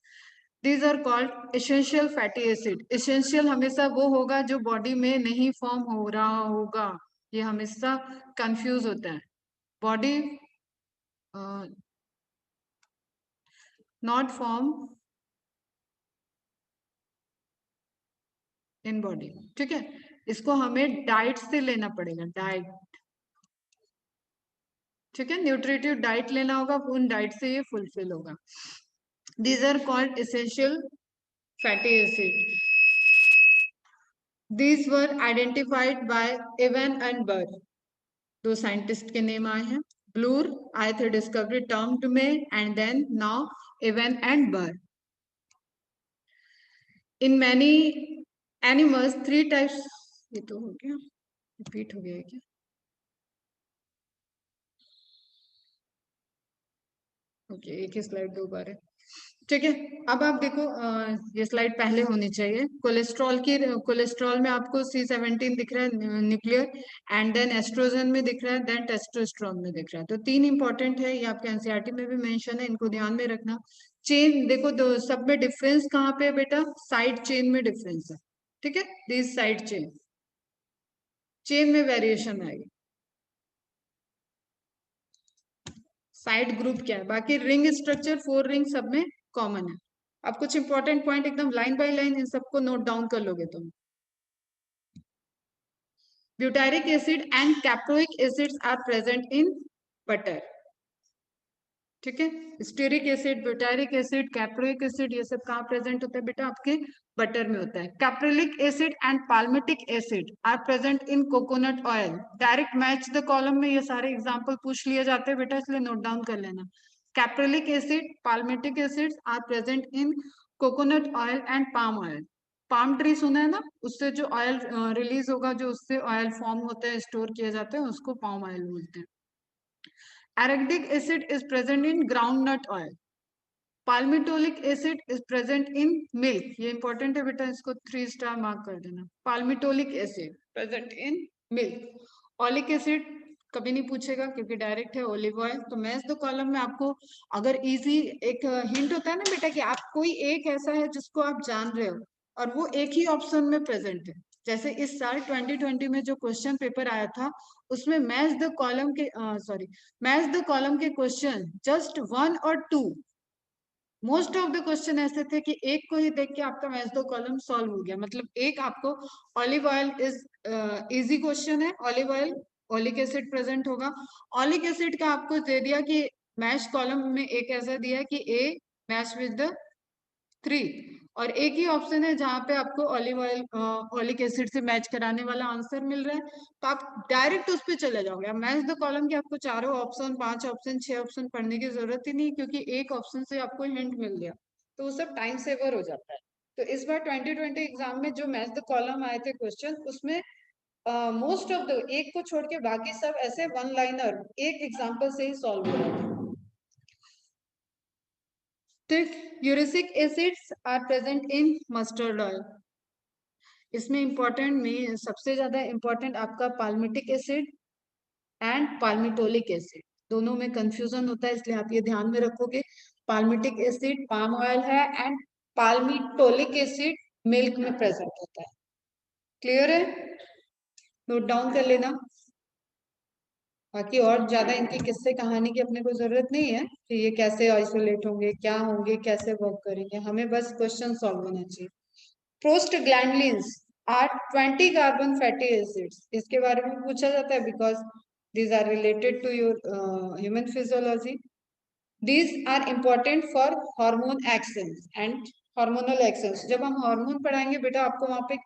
These are called essential fatty acid. Essential हमेशा वो होगा जो body में नहीं form हो रहा होगा, ये हमेशा कंफ्यूज होता है। Body not form in body, ठीक है। इसको हमें डाइट से लेना पड़ेगा, डाइट, ठीक है, न्यूट्रिटिव डाइट लेना होगा, उन डाइट से ये फुलफिल होगा। These are called essential fatty acid. These were identified by Evan and Burg, 2 scientist के नेम आए हैं। ब्लूर आए थे डिस्कवरी टर्म्ड में, and then now Evan and Burg. In many animals 3 types, ये तो हो गया, रिपीट हो गया है क्या? ओके, एक ही स्लाइड 2 बार है, ठीक है। अब आप देखो, ये स्लाइड पहले होनी चाहिए। कोलेस्ट्रॉल की, कोलेस्ट्रॉल में आपको C17 दिख रहा है न्यूक्लियर, एंड देन एस्ट्रोजन में दिख रहा है, देन टेस्टोस्टेरोन में दिख रहा है। तो 3 इंपॉर्टेंट है, ये आपके एनसीईआरटी में भी मेंशन है, इनको ध्यान में रखना। चेन देखो, दो सब में डिफरेंस कहाँ पे है बेटा? साइड चेन में डिफरेंस है, ठीक है, दिस साइड चेन, चेन में वेरिएशन आएगी। साइड ग्रुप क्या है? बाकी रिंग स्ट्रक्चर 4 रिंग सब में कॉमन है। अब कुछ इंपॉर्टेंट पॉइंट एकदम लाइन बाय लाइन इन सबको नोट डाउन कर लोगे तुम। Butyric acid and caproic acids are present in butter, ठीक है। Stearic acid, butyric acid, caproic acid, ये सब कहाँ प्रेजेंट होता है बेटा? आपके बटर में होता है। Caprylic acid and palmitic acid are present in coconut oil. Direct match the column में ये सारे एग्जांपल पूछ लिए जाते हैं बेटा, इसलिए नोट डाउन कर लेना। Caprylic acid, palmitic acid are present in coconut oil and palm oil. Palm tree सुना है ना, उससे जो ऑयल रिलीज होगा, जो उससे ऑयल फॉर्म होते हैं, स्टोर किए जाते हैं, उसको पाम ऑयल बोलते हैं। Arachidic acid is present in groundnut oil. Palmitolic acid is present in milk. ये important है बेटा, इसको 3 स्टार मार्क कर देना। Palmitolic acid present in milk. Oleic acid कभी नहीं पूछेगा क्योंकि डायरेक्ट है ओलिव ऑयल। तो मैच द कॉलम में आपको अगर इजी एक हिंट होता है ना बेटा, कि आप कोई एक ऐसा है जिसको आप जान रहे हो और वो एक ही ऑप्शन में प्रेजेंट है। जैसे इस साल 2020 में जो क्वेश्चन पेपर आया था, उसमें मैच द कॉलम के सॉरी मैच द कॉलम के क्वेश्चन जस्ट 1 और 2, मोस्ट ऑफ द क्वेश्चन ऐसे थे कि एक को ही देख के आपका मैच द कॉलम सॉल्व हो गया। मतलब एक आपको, olive oil is easy question है, olive oil oleic acid present होगा। ओलिक एसिड का आपको दे दिया कि मैच कॉलम में एक ऐसा दिया कि ए मैच विद द 3, और एक ही ऑप्शन है जहां पे आपको ऑलिव ऑयल ओलिक एसिड से मैच कराने वाला आंसर मिल रहा है, तो आप डायरेक्ट उस पर चले जाओगे। मैच द कॉलम के आपको चारों ऑप्शन, 5 ऑप्शन, 6 ऑप्शन पढ़ने की जरूरत ही नहीं, क्योंकि एक ऑप्शन से आपको हिंट मिल गया, तो वो सब टाइम सेवर हो जाता है। तो इस बार 2020 एग्जाम में जो मैच द कॉलम आए थे क्वेश्चन, उसमें मोस्ट ऑफ द, एक को छोड़ के बाकी सब ऐसे वन लाइनर एक एग्जाम्पल से ही सॉल्व हो रहे थे। ठीक, erucic acids are present in mustard oil. इसमें इंपॉर्टेंट में सबसे ज्यादा इंपॉर्टेंट आपका palmitic acid and palmitoleic acid, दोनों में कंफ्यूजन होता है, इसलिए आप ये ध्यान में रखोगे। पाल्मिटिक एसिड पाम ऑयल है एंड पाल्मिटोलिक एसिड मिल्क में प्रेजेंट होता है। क्लियर है? नोट डाउन कर लेना। बाकी और ज्यादा इनकी किस्से कहानी की अपने को जरूरत नहीं है कि ये कैसे आइसोलेट होंगे, क्या होंगे, कैसे वर्क करेंगे, हमें बस क्वेश्चन सॉल्व होना चाहिए। Prostaglandins are 20 carbon fatty acids, इसके बारे में पूछा जाता है because these are related to your human physiology. These are important for hormone actions and hormonal actions. जब हम हार्मोन पढ़ाएंगे बेटा, आपको वहां पे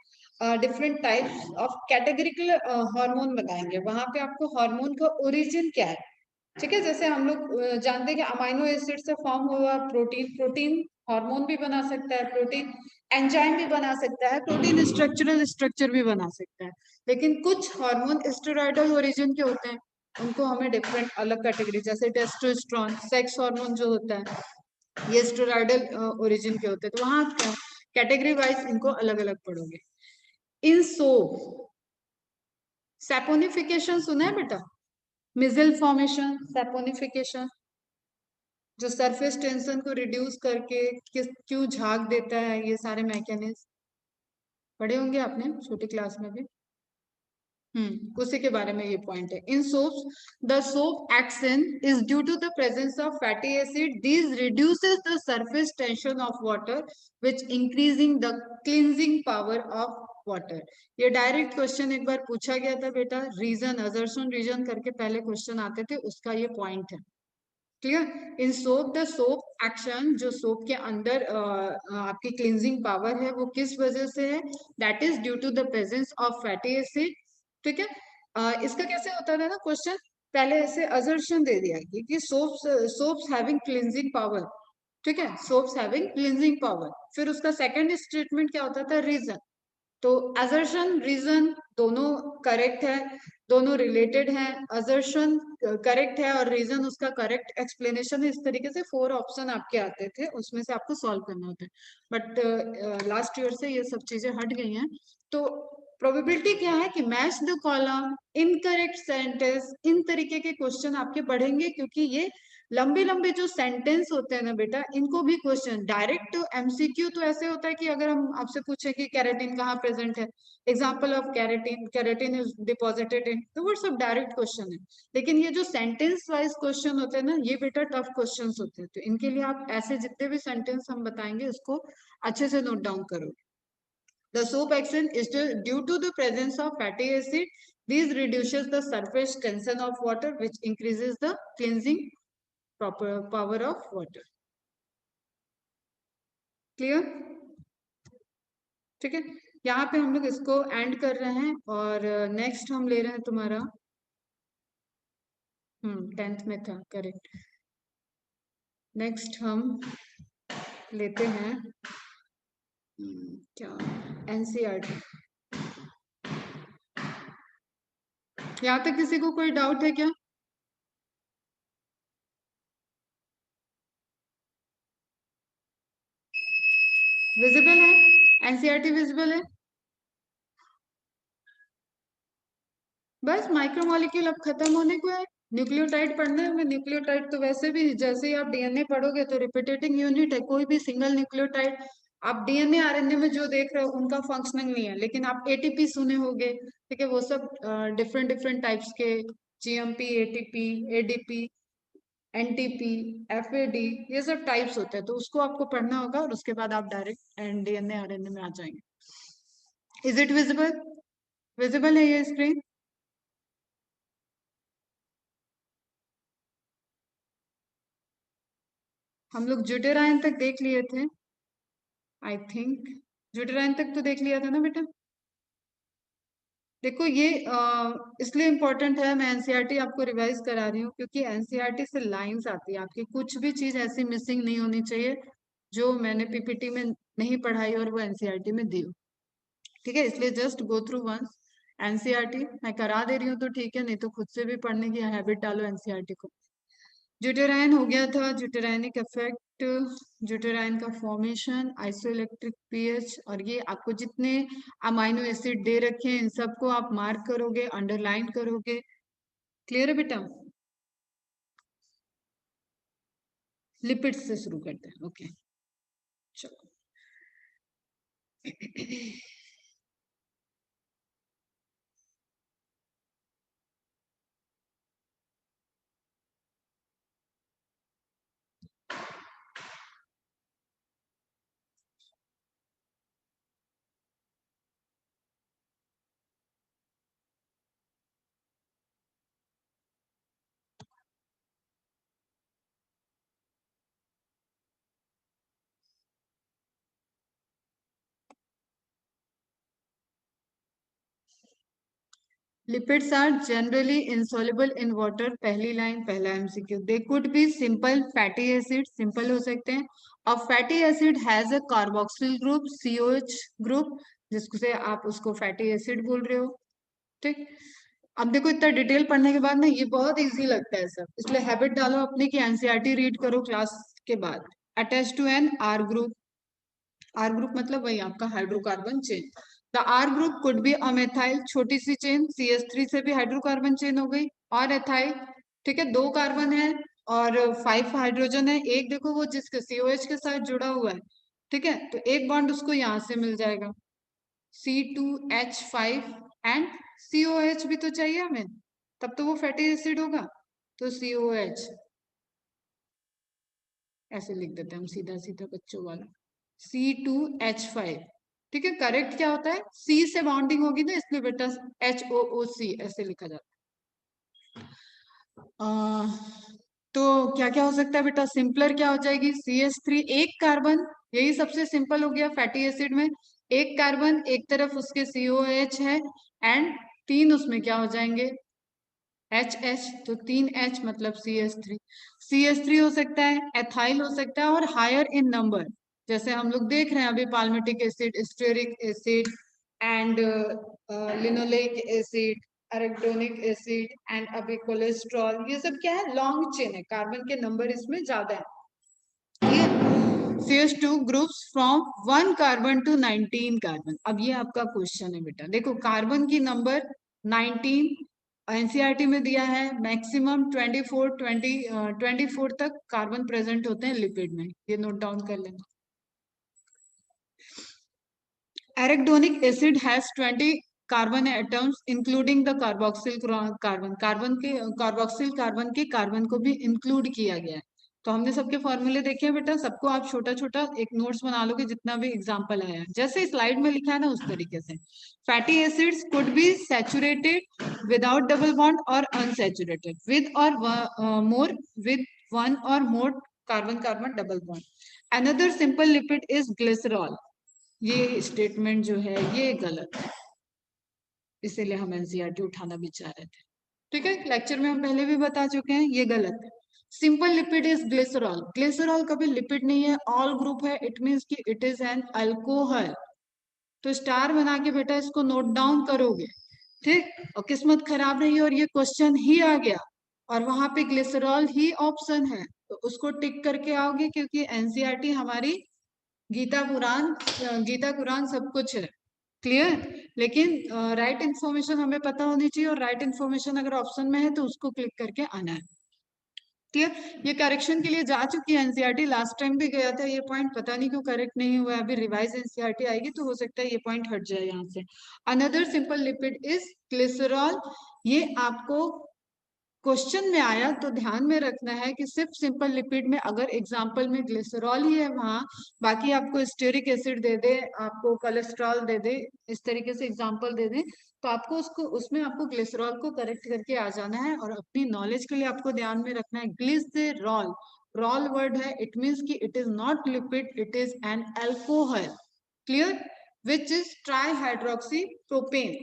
different types of categorical hormone बताएंगे, वहां पे आपको हार्मोन का ओरिजिन क्या है, ठीक है। जैसे हम लोग जानते हैं कि अमाइनो एसिड से फॉर्म हुआ प्रोटीन, प्रोटीन हार्मोन भी बना सकता है, प्रोटीन एंजाइम भी बना सकता है, प्रोटीन स्ट्रक्चरल स्ट्रक्चर भी बना सकता है, लेकिन कुछ हार्मोन स्टेरॉइडल ओरिजिन के होते हैं, उनको हमें डिफरेंट अलग कैटेगरी, जैसे टेस्टोस्टेरोन सेक्स हार्मोन जो होता है, ये स्टेरॉइडल ओरिजिन के होते हैं, तो वहां कैटेगरी वाइज इनको अलग अलग पढ़ोगे। इन सोप सैपोनिफिकेशन सुना है बेटा? मिजल फॉर्मेशन, सैपोनिफिकेशन, जो सरफेस टेंशन को रिड्यूस करके किस क्यों झाग देता है, ये सारे मैकेनिज्म पढ़े होंगे आपने छोटी क्लास में भी। उसी के बारे में ये पॉइंट है। In soaps the soap action is due to the presence of fatty acid, this reduces the surface tension of water which increasing the cleansing power of water. ये डायरेक्ट क्वेश्चन एक बार पूछा गया था बेटा, रीजन अजर्सन रीजन करके पहले question आते थे, उसका ये पॉइंट है। Clear? In soap the soap action, जो सोप के अंदर आपकी क्लींजिंग पावर है वो किस वजह से है, that is due to the presence of fatty acid. ठीक है, इसका कैसे होता था ना क्वेश्चन, पहले ऐसे अजर्शन दे दिया कि सोप्स हैविंग क्लींजिंग पावर, ठीक है, सोप्स हैविंग क्लींजिंग पावर, फिर उसका सेकंड स्टेटमेंट क्या होता था, रीजन। तो असर्शन रीजन दोनों करेक्ट है, दोनों रिलेटेड हैं, असर्शन करेक्ट है और रीजन उसका करेक्ट एक्सप्लेनेशन है, इस तरीके से 4 ऑप्शन आपके आते थे, उसमें से आपको सॉल्व करना होता है। बट लास्ट ईयर से ये सब चीजें हट गई हैं, तो प्रोबेबिलिटी क्या है कि match the column, incorrect sentence, इन तरीके के क्वेश्चन आपके बढ़ेंगे, क्योंकि ये लंबे लंबे जो सेंटेंस होते हैं ना बेटा, इनको भी क्वेश्चन डायरेक्ट एमसीक्यू तो ऐसे होता है कि अगर हम आपसे पूछे कि कैरेटिन कहाँ प्रेजेंट है, example of keratin, keratin is deposited in, तो वो सब डायरेक्ट क्वेश्चन है। लेकिन ये जो सेंटेंस वाइज क्वेश्चन होते हैं ना, ये बेटा टफ क्वेश्चन होते हैं, तो इनके लिए आप ऐसे जितने भी सेंटेंस हम बताएंगे उसको अच्छे से नोट डाउन करो। The soap action is due to the presence of fatty acid. This reduces the surface tension of water, which increases the cleansing proper power of water. Clear? ठीक है, यहाँ पे हम लोग इसको एंड कर रहे हैं और नेक्स्ट हम ले रहे हैं तुम्हारा 10th में था करेक्ट। नेक्स्ट हम लेते हैं क्या, एनसीईआरटी। यहाँ तक किसी को कोई डाउट है क्या? विजिबल है? एनसीईआरटी विजिबल है? बस माइक्रोमोलिक्यूल अब खत्म होने को है, न्यूक्लियोटाइड पढ़ना है हमें। न्यूक्लियोटाइड तो वैसे भी जैसे ही आप डीएनए पढ़ोगे तो रिपीटेटिंग यूनिट है, कोई भी सिंगल न्यूक्लियोटाइड आप डीएनए आरएनए में जो देख रहे हो उनका फंक्शनिंग नहीं है, लेकिन आप एटीपी सुने होंगे, ठीक है, वो सब डिफरेंट डिफरेंट टाइप्स के, GMP, ATP, ADP, NTP, FAD, ये सब टाइप्स होते हैं, तो उसको आपको पढ़ना होगा और उसके बाद आप डायरेक्ट डीएनए आरएनए में आ जाएंगे। Is it visible? विजिबल है ये स्क्रीन? हम लोग ज्यूटेराइन तक देख लिए थे, आई थिंक ज्यूटेराइन तक तो देख लिया था ना बेटा। देखो ये इसलिए इम्पोर्टेंट है, मैं एनसीईआरटी आपको रिवाइज करा रही हूँ क्योंकि एनसीईआरटी से लाइंस आती है आपकी, कुछ भी चीज ऐसी मिसिंग नहीं होनी चाहिए जो मैंने पीपीटी में नहीं पढ़ाई और वो एनसीईआरटी में दी हो। ठीक है, इसलिए just go through once NCERT. मैं करा दे रही हूँ तो ठीक है, नहीं तो खुद से भी पढ़ने की हैबिट डालो एनसीईआरटी को। ज्यूटेराइन हो गया था, ज्यूटेराइनिक इफेक्ट, ज्यूटेराइन का फॉर्मेशन, आइसोइलेक्ट्रिक पीएच, और ये आपको जितने अमाइनो एसिड दे रखे हैं इन सबको आप मार्क करोगे, अंडरलाइन करोगे। क्लियर है बेटा? लिपिड्स से शुरू करते हैं, ओके चलो। Lipids are generally insoluble in water, पहली लाइन पहला MCQ. They could be simple fatty acid, simple हो सकते हैं। A fatty acid has a carboxyl group, COH group, जिससे आप उसको फैटी एसिड बोल रहे हो। ठीक, अब देखो इतना डिटेल पढ़ने के बाद ना ये बहुत इजी लगता है सब, इसलिए हैबिट डालो अपनी कि एनसीईआरटी रीड करो क्लास के बाद। Attach to an R group, R group मतलब वही आपका hydrocarbon chain. The R group could be a methyl, छोटी सी चेन, CH3 से भी हाइड्रोकार्बन चेन हो गई, और एथाइल। ठीक है, दो कार्बन है और 5 हाइड्रोजन है, एक देखो वो जिसके COH के साथ जुड़ा हुआ है। ठीक है, तो एक बॉन्ड उसको यहाँ से मिल जाएगा, C2H5, एंड COH भी तो चाहिए हमें, तब तो वो फैटी एसिड होगा। तो COH ऐसे लिख देते हैं हम, सीधा सीधा बच्चों वाला, C2H5। ठीक है, करेक्ट क्या होता है, C से बाउंडिंग होगी ना, इसलिए बेटा HOOC ऐसे लिखा जाता है। तो क्या क्या हो सकता है बेटा, सिंपलर क्या हो जाएगी, CH3, एक कार्बन, यही सबसे सिंपल हो गया फैटी एसिड में। एक कार्बन, एक तरफ उसके COH है, एंड तीन उसमें क्या हो जाएंगे, HH, तो 3H मतलब CH3। CH3 हो सकता है, एथाइल हो सकता है, और हायर इन नंबर, जैसे हम लोग देख रहे हैं अभी palmitic acid, stearic acid, and linoleic acid, arachidonic acid, and अभी कोलेस्ट्रॉल, ये सब क्या है, लॉन्ग चेन है, कार्बन के नंबर इसमें ज्यादा है। CH2 groups from 1 carbon to 19 carbon. अब ये आपका क्वेश्चन है बेटा, देखो कार्बन की नंबर 19 एनसीईआरटी में दिया है, मैक्सिमम 24 तक कार्बन प्रेजेंट होते हैं लिपिड में, ये नोट डाउन कर लेना। Arachidonic acid has 20 carbon atoms including the carboxyl carbon, carboxyl carbon के कार्बन को भी इंक्लूड किया गया है। तो हमने सबके फॉर्मूले देखे हैं बेटा, सबको आप छोटा छोटा एक नोट्स बना लोगे, जितना भी एग्जांपल आया है जैसे स्लाइड में लिखा है ना उस तरीके से। Fatty acids could be saturated without double bond और अनसैचुरेटेड विद और मोर विद वन और more carbon carbon double bond. Another simple lipid is glycerol. ये स्टेटमेंट जो है ये गलत है, इसीलिए हम एनसीईआरटी उठाना भी चाह रहे थे। ठीक है, लेक्चर में हम पहले भी बता चुके हैं, ये गलत है। Simple lipid is glycerol, glycerol कभी लिपिड नहीं है, ऑल ग्रुप है, इट मीन्स कि इट इज एन अल्कोहल। तो स्टार बना के बेटा इसको नोट डाउन करोगे। ठीक, और किस्मत खराब रही और ये क्वेश्चन ही आ गया और वहां पे ग्लिसरॉल ही ऑप्शन है, तो उसको टिक करके आओगे, क्योंकि एनसीईआरटी हमारी गीता कुरान सब कुछ है। क्लियर? लेकिन राइट इन्फॉर्मेशन हमें पता होनी चाहिए, और राइट इन्फॉर्मेशन अगर ऑप्शन में है तो उसको क्लिक करके आना है। क्लियर? ये करेक्शन के लिए जा चुकी है एनसीईआरटी, लास्ट टाइम भी गया था ये पॉइंट, पता नहीं क्यों करेक्ट नहीं हुआ है, अभी रिवाइज एनसीईआरटी आएगी तो हो सकता है ये पॉइंट हट जाए यहाँ से। Another simple lipid is glycerol. ये आपको क्वेश्चन में आया तो ध्यान में रखना है कि सिर्फ सिंपल लिपिड में अगर एग्जाम्पल में ग्लिसरॉल ही है वहां, बाकी आपको स्टेरिक एसिड दे दे, आपको कोलेस्ट्रॉल दे दे, इस तरीके से एग्जाम्पल दे दे, तो आपको उसको उसमें आपको ग्लिसरॉल को करेक्ट करके आ जाना है। और अपनी नॉलेज के लिए आपको ध्यान में रखना है ग्लिसरॉल, रॉल वर्ड है, इट मीन्स कि it is not lipid, it is an alcohol. Clear? Which is trihydroxy propane.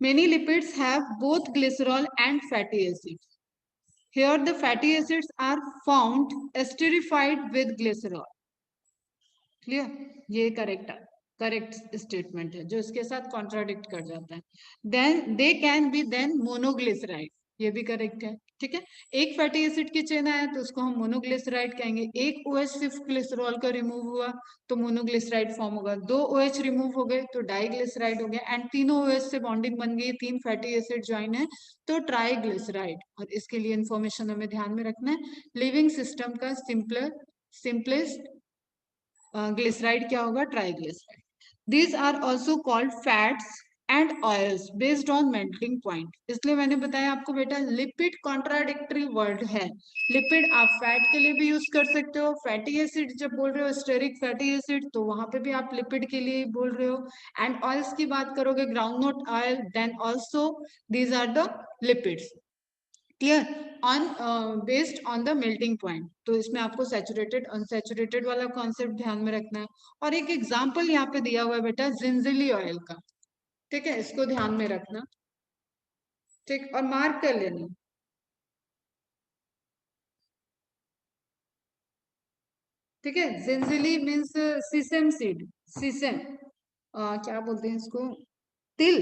Many lipids have both glycerol and fatty acids. Here the fatty acids are found esterified with glycerol. Clear? ये correct statement है जो इसके साथ contradict कर जाता है. Then they can be then monoglyceride. ये भी करेक्ट है. ठीक है, एक फैटी एसिड की चेन आया तो उसको हम मोनोग्लिसराइड कहेंगे. एक OH सिर्फ ग्लिसरॉल का रिमूव हुआ तो मोनोग्लिसराइड फॉर्म होगा. दो OH रिमूव हो गए तो डाइग्लिसराइड हो गया. एंड तीनों OH से बॉन्डिंग बन गई, तीन फैटी एसिड ज्वाइन है तो ट्राइग्लिसराइड. और इसके लिए इंफॉर्मेशन हमें ध्यान में रखना है, लिविंग सिस्टम का सिंपलेस्ट ग्लिसराइड क्या होगा? Triglyceride. These are also called fats and oils based on melting point. इसलिए मैंने बताया आपको बेटा, लिपिड कॉन्ट्राडिक्टरी वर्ड है. लिपिड आप फैट के लिए भी यूज कर सकते हो. फैटी एसिड जब बोल रहे हो स्टेरिक फैटी एसिड तो वहां पे भी आप लिपिड के लिए बोल रहे हो. एंड ऑयल्स की बात करोगे, groundnut oil, then also these are the lipids. Clear? On based on the melting point. तो इसमें आपको सैचुरेटेड अनसैचुरेटेड वाला कॉन्सेप्ट ध्यान में रखना है. और एक एग्जांपल यहाँ पे दिया हुआ है बेटा जिंजिली ऑयल का. ठीक है, इसको ध्यान में रखना. ठीक, और मार्क कर लेना. ठीक है, जिंजिली मीन्स सीसम सीड. सीसम क्या बोलते हैं इसको? तिल.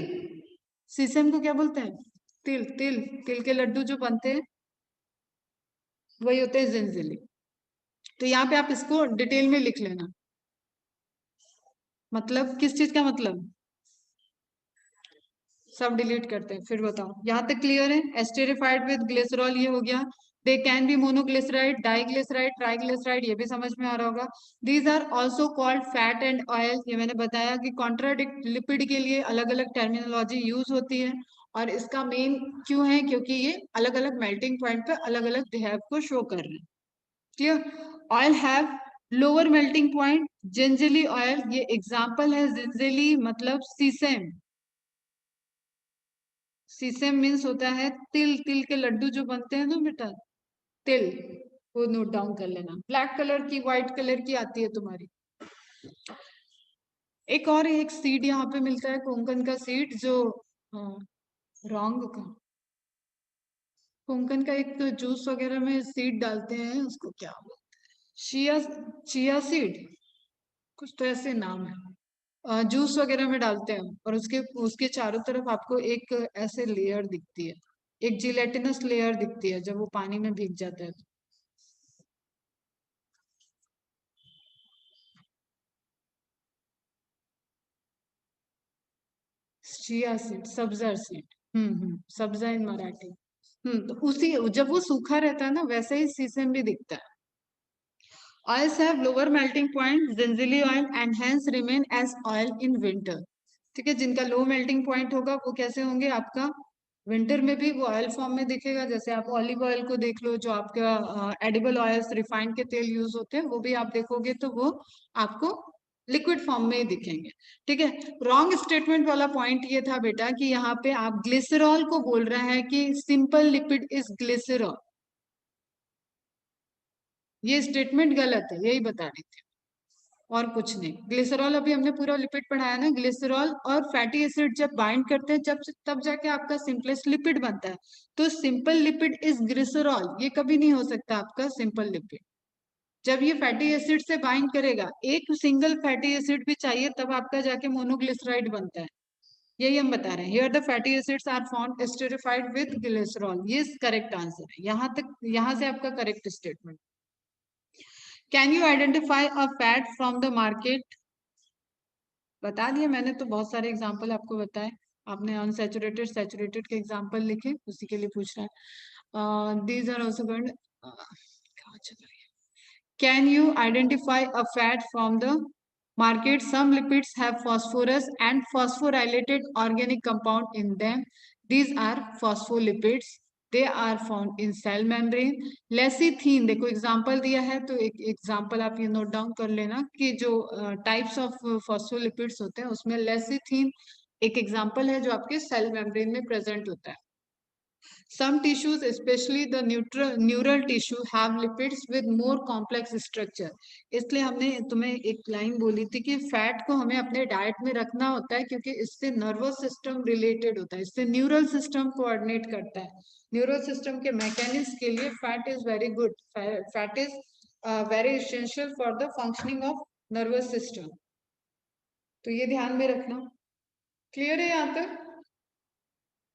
सीसम को क्या बोलते हैं? तिल. तिल, तिल के लड्डू जो बनते हैं वही होते हैं जिंजिली. तो यहाँ पे आप इसको डिटेल में लिख लेना. मतलब किस चीज का मतलब? सब डिलीट करते हैं. फिर बताओ, यहाँ तक क्लियर है? एस्टेरिफाइड विद ग्लिसरॉल ये हो गया. They can be monoglyceride, diglyceride, triglyceride, ये भी समझ में आ रहा होगा. These are also called fat and oil. ये मैंने बताया कि कॉन्ट्राडिक्ट लिपिड के लिए अलग अलग टर्मिनोलॉजी यूज होती है. और इसका मेन क्यों है? क्योंकि ये अलग अलग मेल्टिंग पॉइंट पे अलग अलग बिहेव को शो कर रहे हैं. Clear? Oil have lower melting point. Gingelly oil ये एग्जाम्पल है. जिंजिली मतलब सीसेम. सीसम मीन्स होता है तिल. तिल के लड्डू जो बनते हैं ना बेटा, तिल. वो नोट डाउन कर लेना. ब्लैक कलर की, व्हाइट कलर की आती है तुम्हारी. एक और एक सीड यहाँ पे मिलता है, कोंकण का सीड, जो रॉन्ग का कोंकण का एक जूस वगैरह में सीड डालते हैं, उसको क्या बोलते हैं? चिया. चिया सीड, कुछ तो ऐसे नाम है. जूस वगैरह में डालते हैं और उसके उसके चारों तरफ आपको एक ऐसे लेयर दिखती है, एक जिलेटिनस लेयर दिखती है जब वो पानी में भीग जाता है. Chia seed, sabja seed. Sabja in Marathi. तो उसी जब वो सूखा रहता है ना, वैसे ही सीसम भी दिखता है. Oils have lower melting point, gingelly oil, and hence remain as oil in winter. ठीक है, जिनका लो मेल्टिंग पॉइंट होगा वो कैसे होंगे? आपका विंटर में भी वो ऑयल फॉर्म में दिखेगा. जैसे आप ऑलिव ऑयल को देख लो, जो आपका एडिबल ऑयल्स, रिफाइंड के तेल यूज होते हैं, वो भी आप देखोगे तो वो आपको लिक्विड फॉर्म में ही दिखेंगे. ठीक है. रॉन्ग स्टेटमेंट वाला पॉइंट ये था बेटा कि यहाँ पे आप ग्लिसरॉल को बोल रहा है कि सिंपल लिपिड इज ग्लिसरॉल. ये स्टेटमेंट गलत है, यही बता रही थी और कुछ नहीं. ग्लिसरॉल अभी हमने पूरा लिपिड पढ़ाया ना. ग्लिसरॉल और फैटी एसिड जब बाइंड करते हैं, जब तब जाके आपका सिंपलेस्ट लिपिड बनता है. तो सिंपल लिपिड इज ग्लिसरॉल. ये कभी नहीं हो सकता आपका सिंपल लिपिड. जब ये फैटी एसिड से बाइंड करेगा, एक सिंगल फैटी एसिड भी चाहिए तब आपका जाके मोनोग्लिसराइड बनता है. यही हम बता रहे हैं. Here the fatty acids are found esterified with glycerol. ये करेक्ट आंसर है. यहाँ तक, यहाँ से आपका correct statement. Can you identify a fat from the market? बता दिया मैंने तो, बहुत सारे एग्जांपल आपको बताए. आपने अनसैचुरेटेड, सैचुरेटेड के एग्जांपल लिखे, उसी के लिए पूछ रहा है. These are also going. कहाँ चला गया? Can you identify a fat from the market? Some lipids have phosphorus and phosphorylated organic compound in them. These are phospholipids. They are found in cell membrane. लेसिथीन, देखो example दिया है तो एक example आप ये नोट डाउन कर लेना कि जो टाइप्स ऑफ फॉस्फोलिपिड्स होते हैं उसमें लेसिथीन एक एग्जांपल है जो आपके सेल मेम्ब्रेन में प्रेजेंट होता है. Some tissues, especially the neural tissue, have lipids with more complex structure. इसलिए हमने तुम्हें एक लाइन बोली थी कि फैट को हमें अपने डाइट में रखना होता है क्योंकि इससे नर्वस सिस्टम रिलेटेड होता है, इससे न्यूरल सिस्टम कोऑर्डिनेट करता है. न्यूरल सिस्टम के मैकेनिज्म के लिए fat is very good. Fat is very essential for the functioning of nervous system. तो ये ध्यान में रखना. क्लियर है यहाँ तक?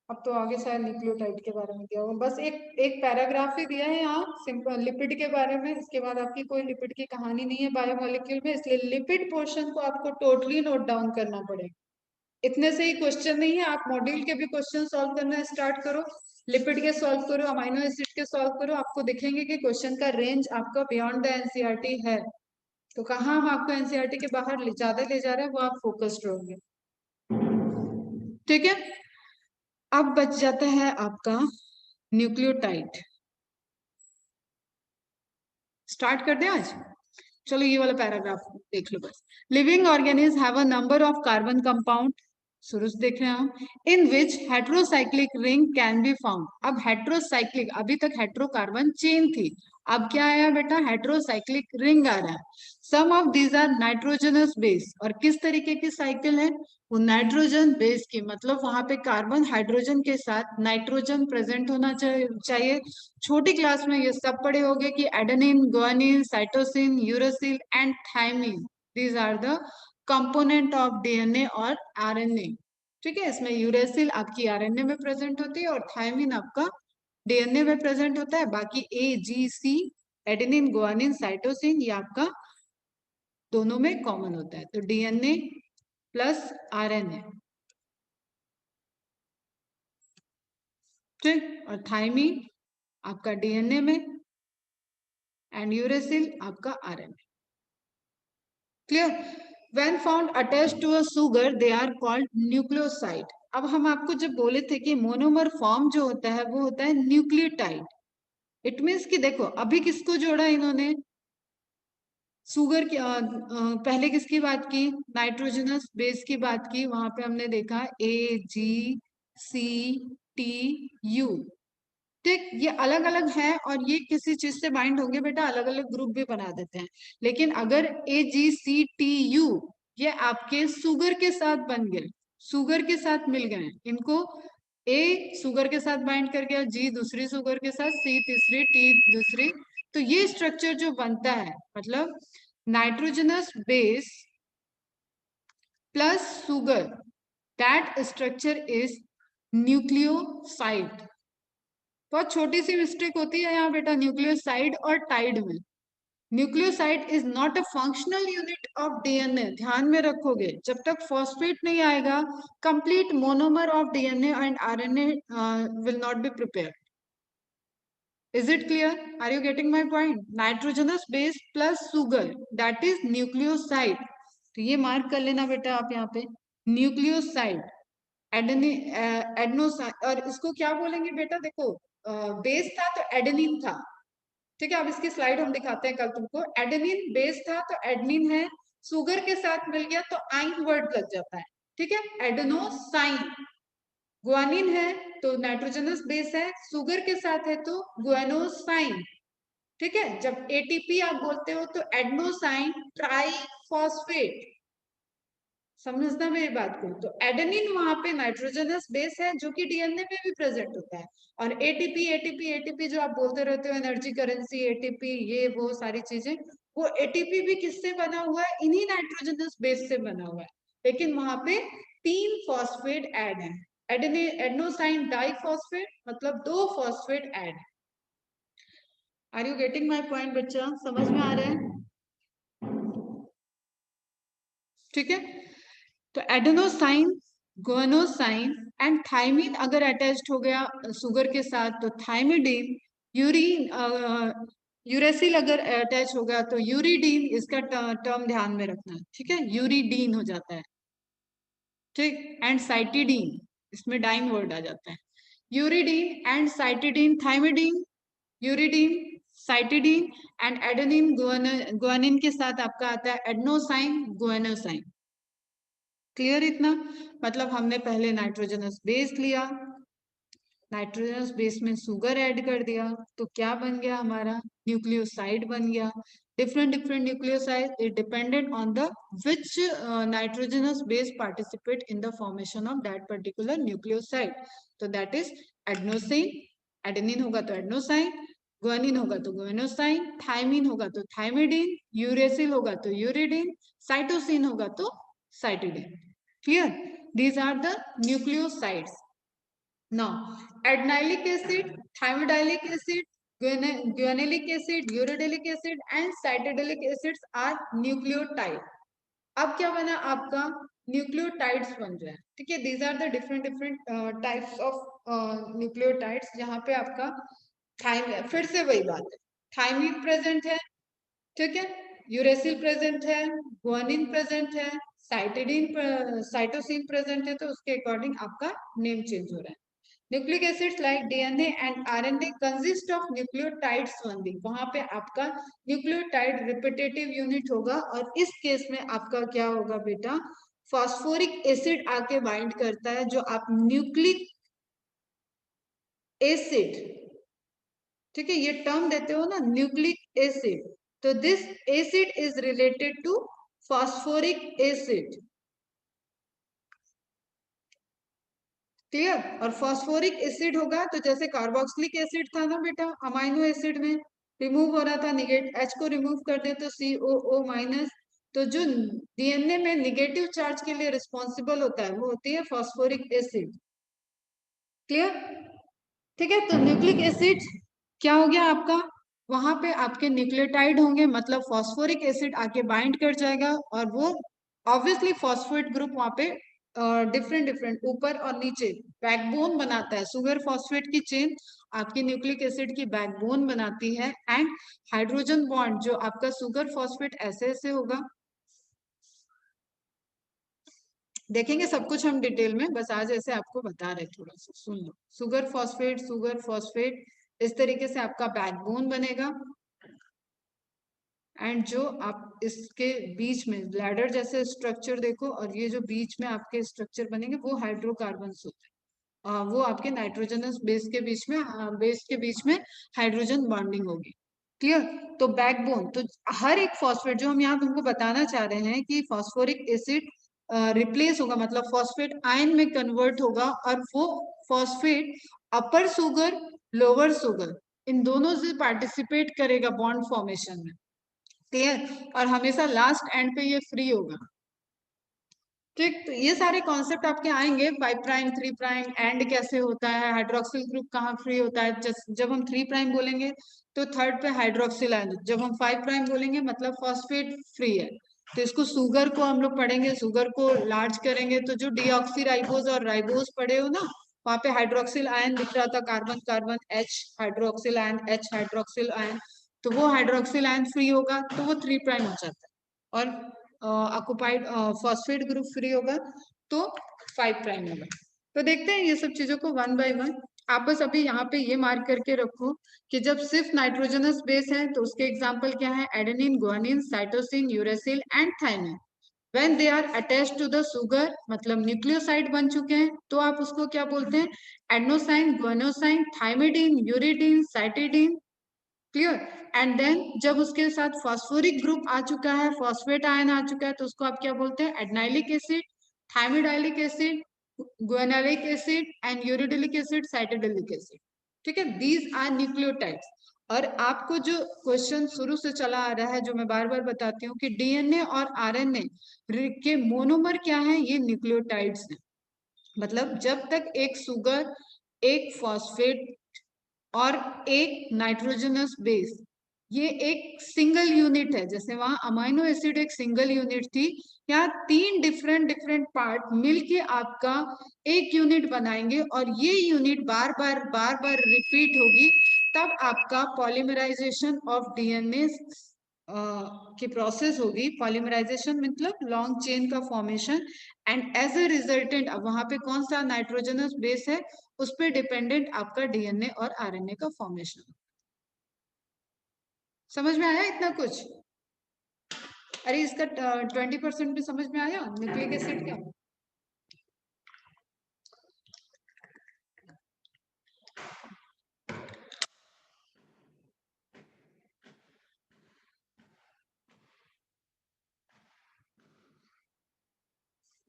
अब तो आगे शायद न्यूक्लियोटाइड के बारे में दिया होगा. बस एक एक पैराग्राफ ही दिया है यहाँ सिंपल लिपिड के बारे में. इसके बाद आपकी कोई लिपिड की कहानी नहीं है बायोमोलिक्यूल में, इसलिए लिपिड पोर्शन को आपको टोटली नोट डाउन करना पड़ेगा. इतने से ही क्वेश्चन नहीं है, आप मॉड्यूल के भी क्वेश्चन सॉल्व करना स्टार्ट करो, लिपिड के सॉल्व करो, अमाइनो एसिड के सॉल्व करो, आपको दिखेंगे कि क्वेश्चन का रेंज आपका बियॉन्ड द एनसीईआरटी है. तो कहाँ हम आपको एनसीईआरटी के बाहर ज्यादा ले जा रहे हैं वो आप फोकस्ड रहोगे. ठीक है. अब बच जाता है आपका न्यूक्लियोटाइड. स्टार्ट कर दें आज? चलो ये वाला पैराग्राफ देख लो बस. Living organism have a number of carbon compound, शुरू से देख रहे हैं हम, in which heterocyclic ring can be found. अब हेट्रोसाइक्लिक, अभी तक हेट्रोकार्बन चेन थी, अब क्या आया बेटा? हेट्रोसाइक्लिक रिंग आ रहा है. Some of these are nitrogenous base. और किस तरीके की साइकिल है? वो नाइट्रोजन बेस की, मतलब वहां पे कार्बन हाइड्रोजन के साथ नाइट्रोजन प्रेजेंट होना चाहिए. छोटी क्लास में ये सब पढ़े होंगे कि adenine, guanine, cytosine, uracil and thymine, these are the component of DNA और आरएनए. ठीक है. इसमें यूरेसिल आपकी आरएनए में प्रेजेंट होती है और थायमिन आपका डीएनए में प्रेजेंट होता है. बाकी ए, जी, सी, एडेनिन, गुआनिन, साइटोसिन ये आपका दोनों में कॉमन होता है. तो डीएनए प्लस आरएनए. ठीक. और थायमिन आपका डीएनए में एंड यूरेसिल आपका RNA. Clear? When found attached to a sugar they are called nucleoside. अब हम आपको जब बोले थे कि मोनोमर फॉर्म जो होता है वो होता है न्यूक्लियोटाइड. इट मीन्स कि देखो अभी किसको जोड़ा इन्होंने? सुगर की पहले किसकी बात की? नाइट्रोजनस बेस की बात की. वहां पे हमने देखा ए, जी, सी, टी, यू. ठीक. ये अलग अलग है और ये किसी चीज से बाइंड होंगे बेटा, अलग अलग ग्रुप भी बना देते हैं. लेकिन अगर ए, जी, सी, टी, यू ये आपके सुगर के साथ बन गए, सुगर के साथ मिल गए, इनको ए सुगर के साथ बाइंड कर गया, जी दूसरी सुगर के साथ, सी तीसरी, टी दूसरी, तो ये स्ट्रक्चर जो बनता है मतलब nitrogenous base plus sugar, that structure is nucleoside. बहुत छोटी सी मिस्टेक होती है यहाँ बेटा न्यूक्लियोसाइड और टाइड में. Nucleoside is not a functional unit of DNA. ध्यान में रखोगे जब तक फॉस्फेट नहीं आएगा complete monomer of DNA and RNA will not be prepared. Is it clear? Are you getting my point? Nitrogenous base plus sugar that is nucleoside. तो ये mark कर लेना बेटा आप यहाँ पे न्यूक्लियोसाइड. एडेनी एडनोसाइन. और इसको क्या बोलेंगे बेटा? देखो बेस था तो एडेनिन था. ठीक है. अब इसकी स्लाइड हम दिखाते हैं कल तुमको. एडेनिन बेस था तो एडनिन है, सुगर के साथ मिल गया तो आइन वर्ड लग जाता है. ठीक है. एडेनोसाइन. गुआनिन है तो नाइट्रोजनस बेस है, सुगर के साथ है तो गुआनोसाइन. ठीक है. जब एटीपी आप बोलते हो तो एडनोसाइन ट्राइफॉस्फेट. समझना मेरी बात को. तो एडेनिन वहां पे नाइट्रोजनस बेस है जो कि डीएनए में भी प्रेजेंट होता है. और एटीपी एटीपी एटीपी जो आप बोलते रहते हो एनर्जी करेंसी एटीपी ये वो सारी चीजें, वो एटीपी भी किससे बना हुआ है? इन्हीं नाइट्रोजनस बेस से बना हुआ है. लेकिन वहां पे 3 फॉस्फेट ऐड है. एडनोसाइन डाइफॉस्फेट मतलब 2 phosphate add. Are you getting my point बच्चा? समझ में आ रहा है? ठीक है. तो एडेनोसाइन, गुआनोसाइन एंड थायमिन अगर अटैच्ड हो गया सुगर के साथ तो थायमिडीन. यूरिन यूरेसिल अगर अटैच हो गया तो यूरिडीन. इसका टर्म ध्यान में रखना. ठीक है. यूरिडीन हो जाता है. ठीक. एंड साइटिडीन, इसमें डाइन वर्ड आ जाता है. Uridine and cytidine. Thymidine, uridine, cytidine and adenine guanine के साथ आपका आता है एडनोसाइन, गुआनोसाइन. क्लियर इतना? मतलब हमने पहले नाइट्रोजनस बेस लिया, नाइट्रोजनस बेस में सुगर ऐड कर दिया तो क्या बन गया हमारा, न्यूक्लियोसाइड बन गया। Different different nucleoside it dependent on the which nitrogenous base participate in the formation of that particular nucleoside. तो दैट इज एडेनोसिन, एडेनिन होगा तो एडेनोसाइन, गुआनिन होगा तो गुआनोसाइन, थायमिन होगा तो थायमिडिन, यूरेसिल होगा तो यूरिडिन, साइटोसिन होगा तो cytidine. Clear? These are the nucleosides. Now, adenylate acid, thymidylate acid, guanylate acid, uridylate acid and cytidylate acids are nucleotide. अब क्या बना आपका, न्यूक्लियोटाइड्स बन रहे हैं। ठीक है, these are the different different types of nucleotides, जहां पे आपका थाइम, फिर से वही बात है, थाइमिन प्रेजेंट है, ठीक है, यूरेसिल प्रेजेंट है, गुआनिन प्रेजेंट है, साइटिडिन साइटोसिन प्रेजेंट है, तो उसके अकॉर्डिंग आपका नेम चेंज हो रहा है। Nucleic acids like DNA and RNA consist of nucleotides only, वहां पे आपका न्यूक्लियोटाइड रिपीटेटिव यूनिट होगा, और इस केस में आपका क्या होगा बेटा, फॉस्फोरिक एसिड आके बाइंड करता है, जो आप न्यूक्लिक एसिड, ठीक है, ये टर्म देते हो ना न्यूक्लिक एसिड, तो this acid is related to phosphoric acid. Clear? और फॉस्फोरिक एसिड होगा तो जैसे कार्बोक्सिलिक एसिड था ना बेटा अमाइनो एसिड में, रिमूव हो रहा था, निगेटिव एच को रिमूव कर दे तो COO माइनस, तो जो डीएनए में निगेटिव चार्ज के लिए रिस्पॉन्सिबल होता है वो होती है फॉस्फोरिक एसिड। क्लियर? ठीक है, तो न्यूक्लिक एसिड क्या हो गया आपका, वहां पे आपके न्यूक्लियोटाइड होंगे, मतलब फॉस्फोरिक एसिड आके बाइंड कर जाएगा, और वो ऑब्वियसली फॉस्फेट ग्रुप वहां पे डिफरेंट डिफरेंट ऊपर और नीचे बैकबोन बनाता है, सुगर फॉस्फेट की चेन आपकी न्यूक्लिक एसिड की बैकबोन बनाती है, एंड हाइड्रोजन बॉन्ड जो आपका सुगर फॉस्फेट ऐसे ऐसे होगा, देखेंगे सब कुछ हम डिटेल में, बस आज ऐसे आपको बता रहे, थोड़ा सा सुन लो, सुगर फॉस्फेट इस तरीके से आपका बैकबोन बनेगा, एंड जो आप इसके बीच में ब्लैडर जैसे स्ट्रक्चर देखो, और ये जो बीच में आपके स्ट्रक्चर बनेंगे वो हाइड्रोकार्बन होते हैं, वो आपके नाइट्रोजनस बेस के बीच में हाइड्रोजन बॉन्डिंग होगी। क्लियर? तो बैकबोन, तो हर एक फॉस्फेट जो हम यहाँ तुमको बताना चाह रहे हैं कि फॉस्फोरिक एसिड रिप्लेस होगा, मतलब फॉस्फेट आयन में कन्वर्ट होगा, और वो फॉस्फेट अपर सुगर लोअर सुगर इन दोनों से पार्टिसिपेट करेगा बॉन्ड फॉर्मेशन में। क्लियर? और हमेशा लास्ट एंड पे ये फ्री होगा। ठीक, तो ये सारे कॉन्सेप्ट आपके आएंगे, 5 प्राइम 3 प्राइम एंड कैसे होता है, हाइड्रोक्सिल ग्रुप कहाँ फ्री होता है, जब हम 3 प्राइम बोलेंगे तो थर्ड पे हाइड्रोक्सिल आयन, जब हम 5 प्राइम बोलेंगे मतलब फॉस्फेट फ्री है। तो इसको सुगर को हम लोग पढ़ेंगे, सुगर को लार्ज करेंगे तो जो डीऑक्सीराइबोज और राइबोज पढ़े हो ना, वहां पे हाइड्रोक्सिल आयन दिख रहा था, carbon carbon H hydroxyl ion, H hydroxyl ion, तो वो हाइड्रोक्सिल आयन फ्री होगा तो वो 3 प्राइम हो जाता है, और ऑक्युपाइड फॉस्फेट ग्रुप फ्री होगा तो 5 प्राइम होगा। तो देखते हैं ये सब चीजों को वन बाय वन। आप बस अभी यहाँ पे ये मार्क करके रखो कि जब सिर्फ नाइट्रोजनस बेस है तो उसके एग्जाम्पल क्या है, adenine, guanine, cytosine, uracil and thymine. When they are attached to the sugar, मतलब न्यूक्लियोसाइड बन चुके हैं, तो आप उसको क्या बोलते हैं, adenosine, guanosine, thymidine, uridine, cytidine. Clear? And then जब उसके साथ फॉस्फोरिक ग्रुप आ चुका है, फॉस्फेट आयन आ चुका है, तो उसको आप क्या बोलते हैं, adenylic acid, thymidylic acid, guanylic acid and uridylic acid, cytidylic acid. ठीक है, दीज आर न्यूक्लियोटाइड्स। और आपको जो क्वेश्चन शुरू से चला आ रहा है, जो मैं बार बार बताती हूँ कि डीएनए और आरएनए के मोनोमर क्या है, ये न्यूक्लियोटाइड्स हैं। मतलब जब तक एक सुगर, एक फॉस्फेट और एक नाइट्रोजनस बेस, ये एक सिंगल यूनिट है, जैसे वहां अमाइनो एसिड एक सिंगल यूनिट थी, यहाँ 3 डिफरेंट डिफरेंट पार्ट मिलके आपका एक यूनिट बनाएंगे, और ये यूनिट बार बार रिपीट होगी, तब आपका पॉलीमराइजेशन ऑफ डीएनए की प्रोसेस होगी। पॉलीमराइजेशन मतलब लॉन्ग चेन का formation, and as a resultant अब वहां पे कौन सा नाइट्रोजनस बेस है, उस पर डिपेंडेंट आपका डीएनए और आरएनए का फॉर्मेशन। समझ में आया इतना कुछ? अरे इसका 20% भी समझ में आया न्यूक्लिक एसिड का?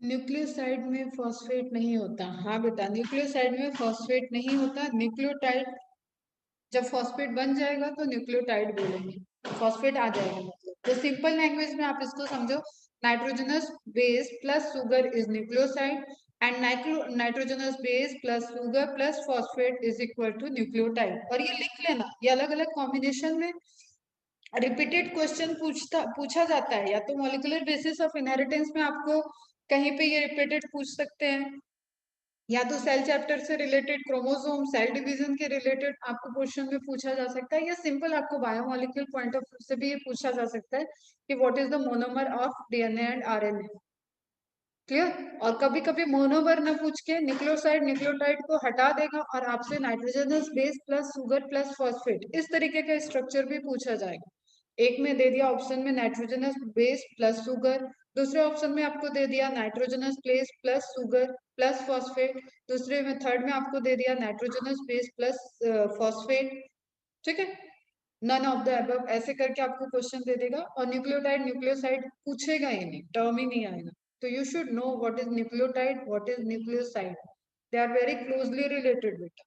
न्यूक्लियोसाइड में फॉस्फेट नहीं होता। हाँ बेटा, न्यूक्लियोसाइड में फॉस्फेट नहीं होता। न्यूक्लियोटाइड जब फॉस्फेट बन जाएगा तो न्यूक्लियोटाइड बोलेंगे, फॉस्फेट आ जाएगा मतलब। तो सिंपल लैंग्वेज में आप इसको समझो, nitrogenous base plus sugar is nucleoside and nitrogenous base plus sugar plus phosphate is equal to nucleotide. और ये लिख लेना, ये अलग अलग कॉम्बिनेशन में रिपीटेड क्वेश्चन पूछा जाता है, या तो मॉलिक्यूलर बेसिस ऑफ इनहेरिटेंस में आपको कहीं पे ये रिपीटेड पूछ सकते हैं, या तो सेल चैप्टर से रिलेटेड, क्रोमोसोम सेल डिवीजन के रिलेटेड आपको क्वेश्चन में पूछा जा सकता है, या सिंपल आपको बायोमोलिक्यूल पॉइंट ऑफ व्यू से भी ये पूछा जा सकता है कि what is the monomer of DNA and RNA. Clear. और कभी कभी मोनोमर ना पूछ के न्यूक्लियोसाइड न्यूक्लियोटाइड को हटा देगा और आपसे nitrogenous base plus sugar plus phosphate इस तरीके का स्ट्रक्चर भी पूछा जाएगा। एक में दे दिया ऑप्शन में नाइट्रोजनस बेस प्लस शुगर, दूसरे ऑप्शन में आपको दे दिया nitrogenous base plus sugar plus phosphate, दूसरे में थर्ड में आपको दे दिया नाइट्रोजनस बेस प्लस फॉस्फेट। ठीक है, नन ऑफ द अबव ऐसे करके आपको क्वेश्चन दे देगा। और न्यूक्लियोटाइड न्यूक्लियोसाइड पूछेगा ही नहीं, टर्म ही नहीं आएगा। तो you should know what is nucleotide, what is nucleoside, they are very closely related बेटा।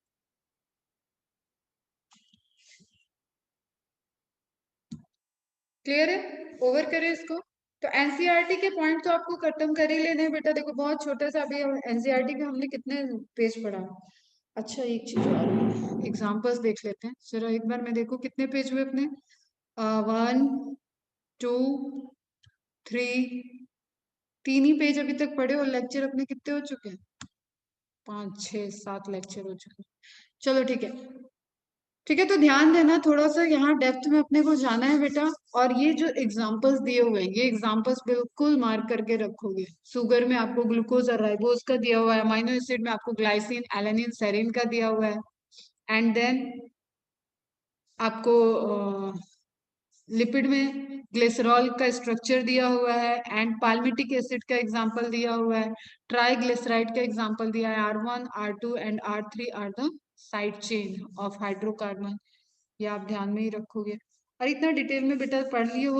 क्लियर है, ओवर करें इसको। तो एनसीईआरटी के पॉइंट तो आपको खत्म कर ही लेने हैं बेटा। देखो बहुत छोटा सा अभी एनसीईआरटी के हमने कितने पेज पढ़ा। अच्छा एक चीज और, एग्जाम्पल्स देख लेते हैं जरा एक बार में। देखो कितने पेज हुए अपने, 1 2 3, 3 ही पेज अभी तक पढ़े, और लेक्चर अपने कितने हो चुके हैं, 5 6 7 लेक्चर हो चुके हैं। चलो ठीक है, ठीक है। तो ध्यान देना थोड़ा सा, यहाँ डेप्थ में अपने को जाना है बेटा। और ये जो एग्जांपल्स दिए हुए हैं, ये एग्जांपल्स बिल्कुल मार्क करके रखोगे। शुगर में आपको ग्लूकोज और राइबोज का दिया हुआ है, अमाइनो एसिड में आपको ग्लाइसिन एलेनिन सेरिन का दिया हुआ है, एंड देन आपको लिपिड में ग्लिसरॉल का स्ट्रक्चर दिया हुआ है, एंड पाल्मिटिक एसिड का एग्जांपल दिया हुआ है, ट्राइग्लिसराइड का एग्जांपल दिया है। R1 R2 and R3 are the side chain of hydrocarbon. ये आप ध्यान में ही रखोगे। और इतना डिटेल में बेटा पढ़ लिए हो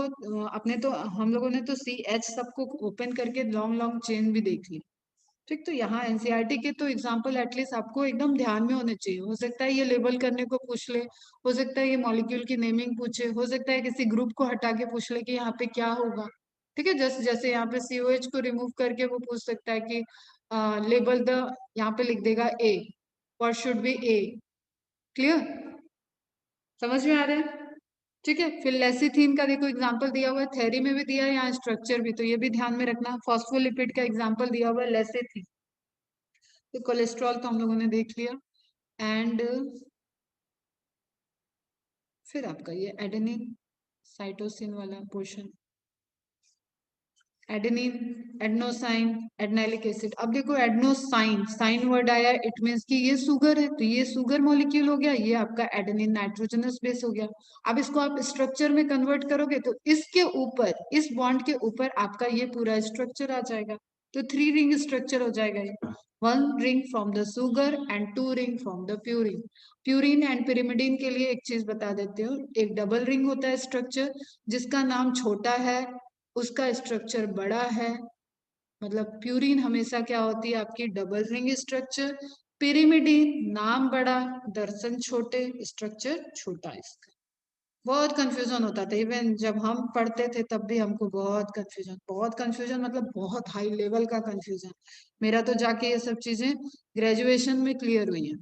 अपने तो, हम लोगों ने तो CH सबको ओपन करके लॉन्ग लॉन्ग चेन भी देख ली। ठीक, तो यहाँ एनसीईआरटी के तो एग्जाम्पल एटलीस्ट आपको एकदम ध्यान में होने चाहिए। हो सकता है ये लेबल करने को पूछ ले, हो सकता है ये मॉलिक्यूल की नेमिंग पूछे, हो सकता है किसी ग्रुप को हटा के पूछ ले कि यहाँ पे क्या होगा। ठीक है, जैसे जैसे यहाँ पे COH को रिमूव करके वो पूछ सकता है कि लेबल द, यहाँ पे लिख देगा A, what should be A। Clear, समझ में आ रहा है। ठीक है, फिर लेसिथीन का देखो एग्जांपल दिया हुआ है, थ्योरी में भी दिया है, यहाँ स्ट्रक्चर भी, तो ये भी ध्यान में रखना। फॉस्फोलिपिड का एग्जांपल दिया हुआ है लेसिथीन। तो कोलेस्ट्रॉल तो हम लोगों ने देख लिया। एंड फिर आपका ये एडेनिन साइटोसिन वाला पोर्शन, एडेनिन, एडनोसाइन, एडनाइलिक एसिड। अब देखो एडनोसाइन, साइन वर्ड आया, इट मीन्स कि ये सुगर है, तो ये सुगर मॉलिक्यूल हो गया, ये आपका एडेनिन नाइट्रोजनस बेस हो गया। अब इसको आप स्ट्रक्चर में कन्वर्ट करोगे तो इसके ऊपर, इस बॉन्ड के ऊपर आपका ये पूरा स्ट्रक्चर आ जाएगा। तो 3 रिंग स्ट्रक्चर हो जाएगा ये, 1 ring from the sugar and 2 ring from the purine. Purine and pyrimidine के लिए एक चीज बता देते हो, एक डबल रिंग होता है स्ट्रक्चर, जिसका नाम छोटा है उसका स्ट्रक्चर बड़ा है। मतलब प्यूरिन हमेशा क्या होती है आपकी, डबल रिंग स्ट्रक्चर। पिरिमिडिन नाम बड़ा, दर्शन छोटे, स्ट्रक्चर छोटा। इसका बहुत कंफ्यूजन होता था, इवन जब हम पढ़ते थे तब भी हमको बहुत कंफ्यूजन, बहुत कंफ्यूजन मतलब बहुत हाई लेवल का कंफ्यूजन। मेरा तो जाके ये सब चीजें ग्रेजुएशन में क्लियर हुई हैं।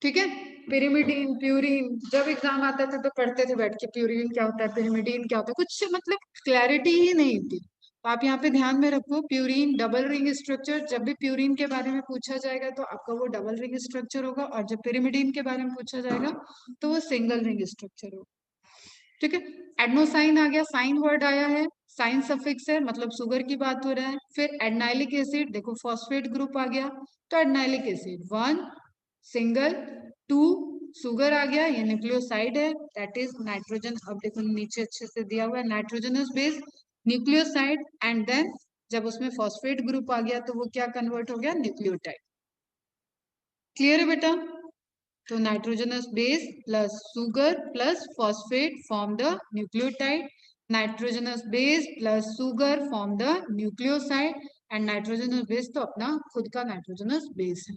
ठीक है, पिरिमिडीन प्यूरिन जब एग्जाम आता था तो पढ़ते थे बैठ के, प्यूरिन क्या होता है, पिरिमिडीन क्या होता है, कुछ मतलब क्लैरिटी ही नहीं थी। तो आप यहाँ पे ध्यान में रखो, प्यूरिन डबल रिंग स्ट्रक्चर, जब भी प्यूरिन के बारे में पूछा जाएगा तो आपका वो डबल रिंग स्ट्रक्चर होगा, और जब पिरिमिडीन के बारे में पूछा जाएगा तो वो सिंगल रिंग स्ट्रक्चर होगा। ठीक है, एडनोसाइन आ गया, साइन वर्ड आया है, साइन सफिक्स है, मतलब शुगर की बात हो रहा है। फिर एडनाइलिक एसिड, देखो फॉस्फेट ग्रुप आ गया, तो एडनाइलिक एसिड 1 सिंगल, 2 शुगर आ गया, ये न्यूक्लियोसाइड है, दैट इज नाइट्रोजन। अब देखो नीचे अच्छे से दिया हुआ है, nitrogenous base nucleoside, and then जब उसमें फॉस्फेट ग्रुप आ गया तो वो क्या कन्वर्ट हो गया, न्यूक्लियोटाइड। क्लियर है बेटा। तो nitrogenous base plus sugar plus phosphate form the nucleotide. Nitrogenous base plus sugar form the nucleoside and nitrogenous base तो अपना खुद का नाइट्रोजनस बेस है.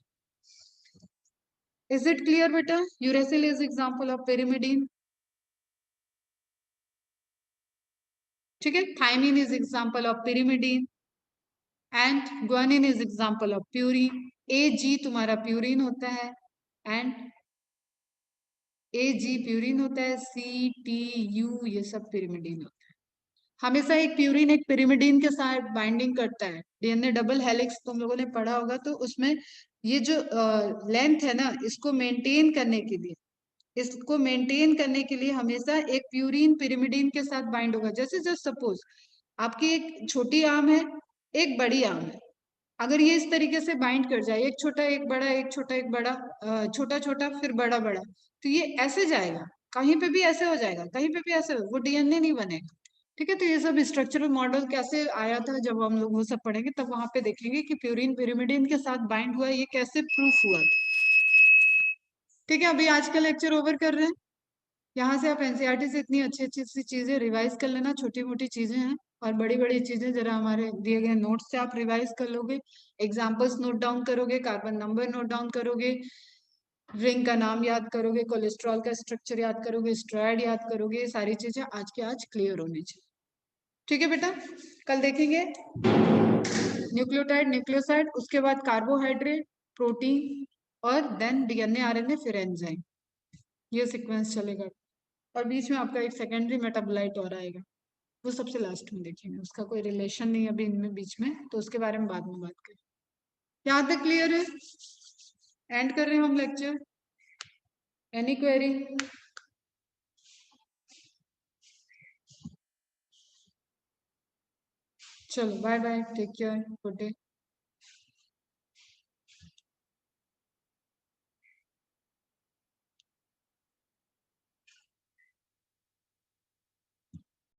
Is it clear, beta? Uracil is example of pyrimidine. ठीक है. Thymine is example of pyrimidine and guanine is example of purine. Ag तुम्हारा purine होता है and Ag प्यूरिन होता है. CTU ये सब pyrimidine होता है. हमेशा एक प्यूरिन एक pyrimidine के साथ बाइंडिंग करता है. डीएनए डबल हेलिक्स तुम लोगों ने पढ़ा होगा, तो उसमें ये जो लेंथ है ना, इसको मेंटेन करने के लिए, हमेशा एक प्यूरिन पिरिमिडीन के साथ बाइंड होगा. जैसे जस्ट सपोज आपकी एक छोटी आर्म है, एक बड़ी आर्म है. अगर ये इस तरीके से बाइंड कर जाए, एक छोटा एक बड़ा, एक छोटा एक बड़ा, छोटा छोटा फिर बड़ा बड़ा, तो ये ऐसे जाएगा. कहीं पे भी ऐसे हो जाएगा, कहीं पे भी ऐसे वो डीएनए नहीं बनेगा. ठीक है. तो ये सब स्ट्रक्चरल मॉडल कैसे आया था, जब हम लोग वो सब पढ़ेंगे तब वहां पे देखेंगे कि प्यूरिन पिरिमिडीन के साथ बाइंड हुआ, ये कैसे प्रूफ हुआ था. ठीक है. अभी आज का लेक्चर ओवर कर रहे हैं. यहाँ से आप एनसीईआरटी से इतनी अच्छी अच्छी सी चीजें रिवाइज कर लेना. छोटी मोटी चीजें हैं और बड़ी बड़ी चीजें जरा हमारे दिए गए नोट्स से आप रिवाइज कर लोगे. एग्जाम्पल्स नोट डाउन करोगे, कार्बन नंबर नोट डाउन करोगे, रिंग का नाम याद करोगे, कोलेस्ट्रॉल का स्ट्रक्चर याद करोगे, स्ट्रैड याद करोगे. ये सारी चीजें आज के आज क्लियर होनी चाहिए. ठीक है बेटा. कल देखेंगे न्यूक्लियोटाइड न्यूक्लियोसाइड, उसके बाद कार्बोहाइड्रेट, प्रोटीन और देन डीएनए आरएनए फिर एंजाइम. ये सीक्वेंस चलेगा. और बीच में आपका एक सेकेंडरी मेटाबोलाइट और आएगा, वो सबसे लास्ट में देखेंगे. उसका कोई रिलेशन नहीं अभी इनमें बीच में, तो उसके बारे में बाद में बात करें. यहाँ तक क्लियर है? एंड कर रहे हैं हम लेक्चर. Any query? चलो bye bye, take care, good day.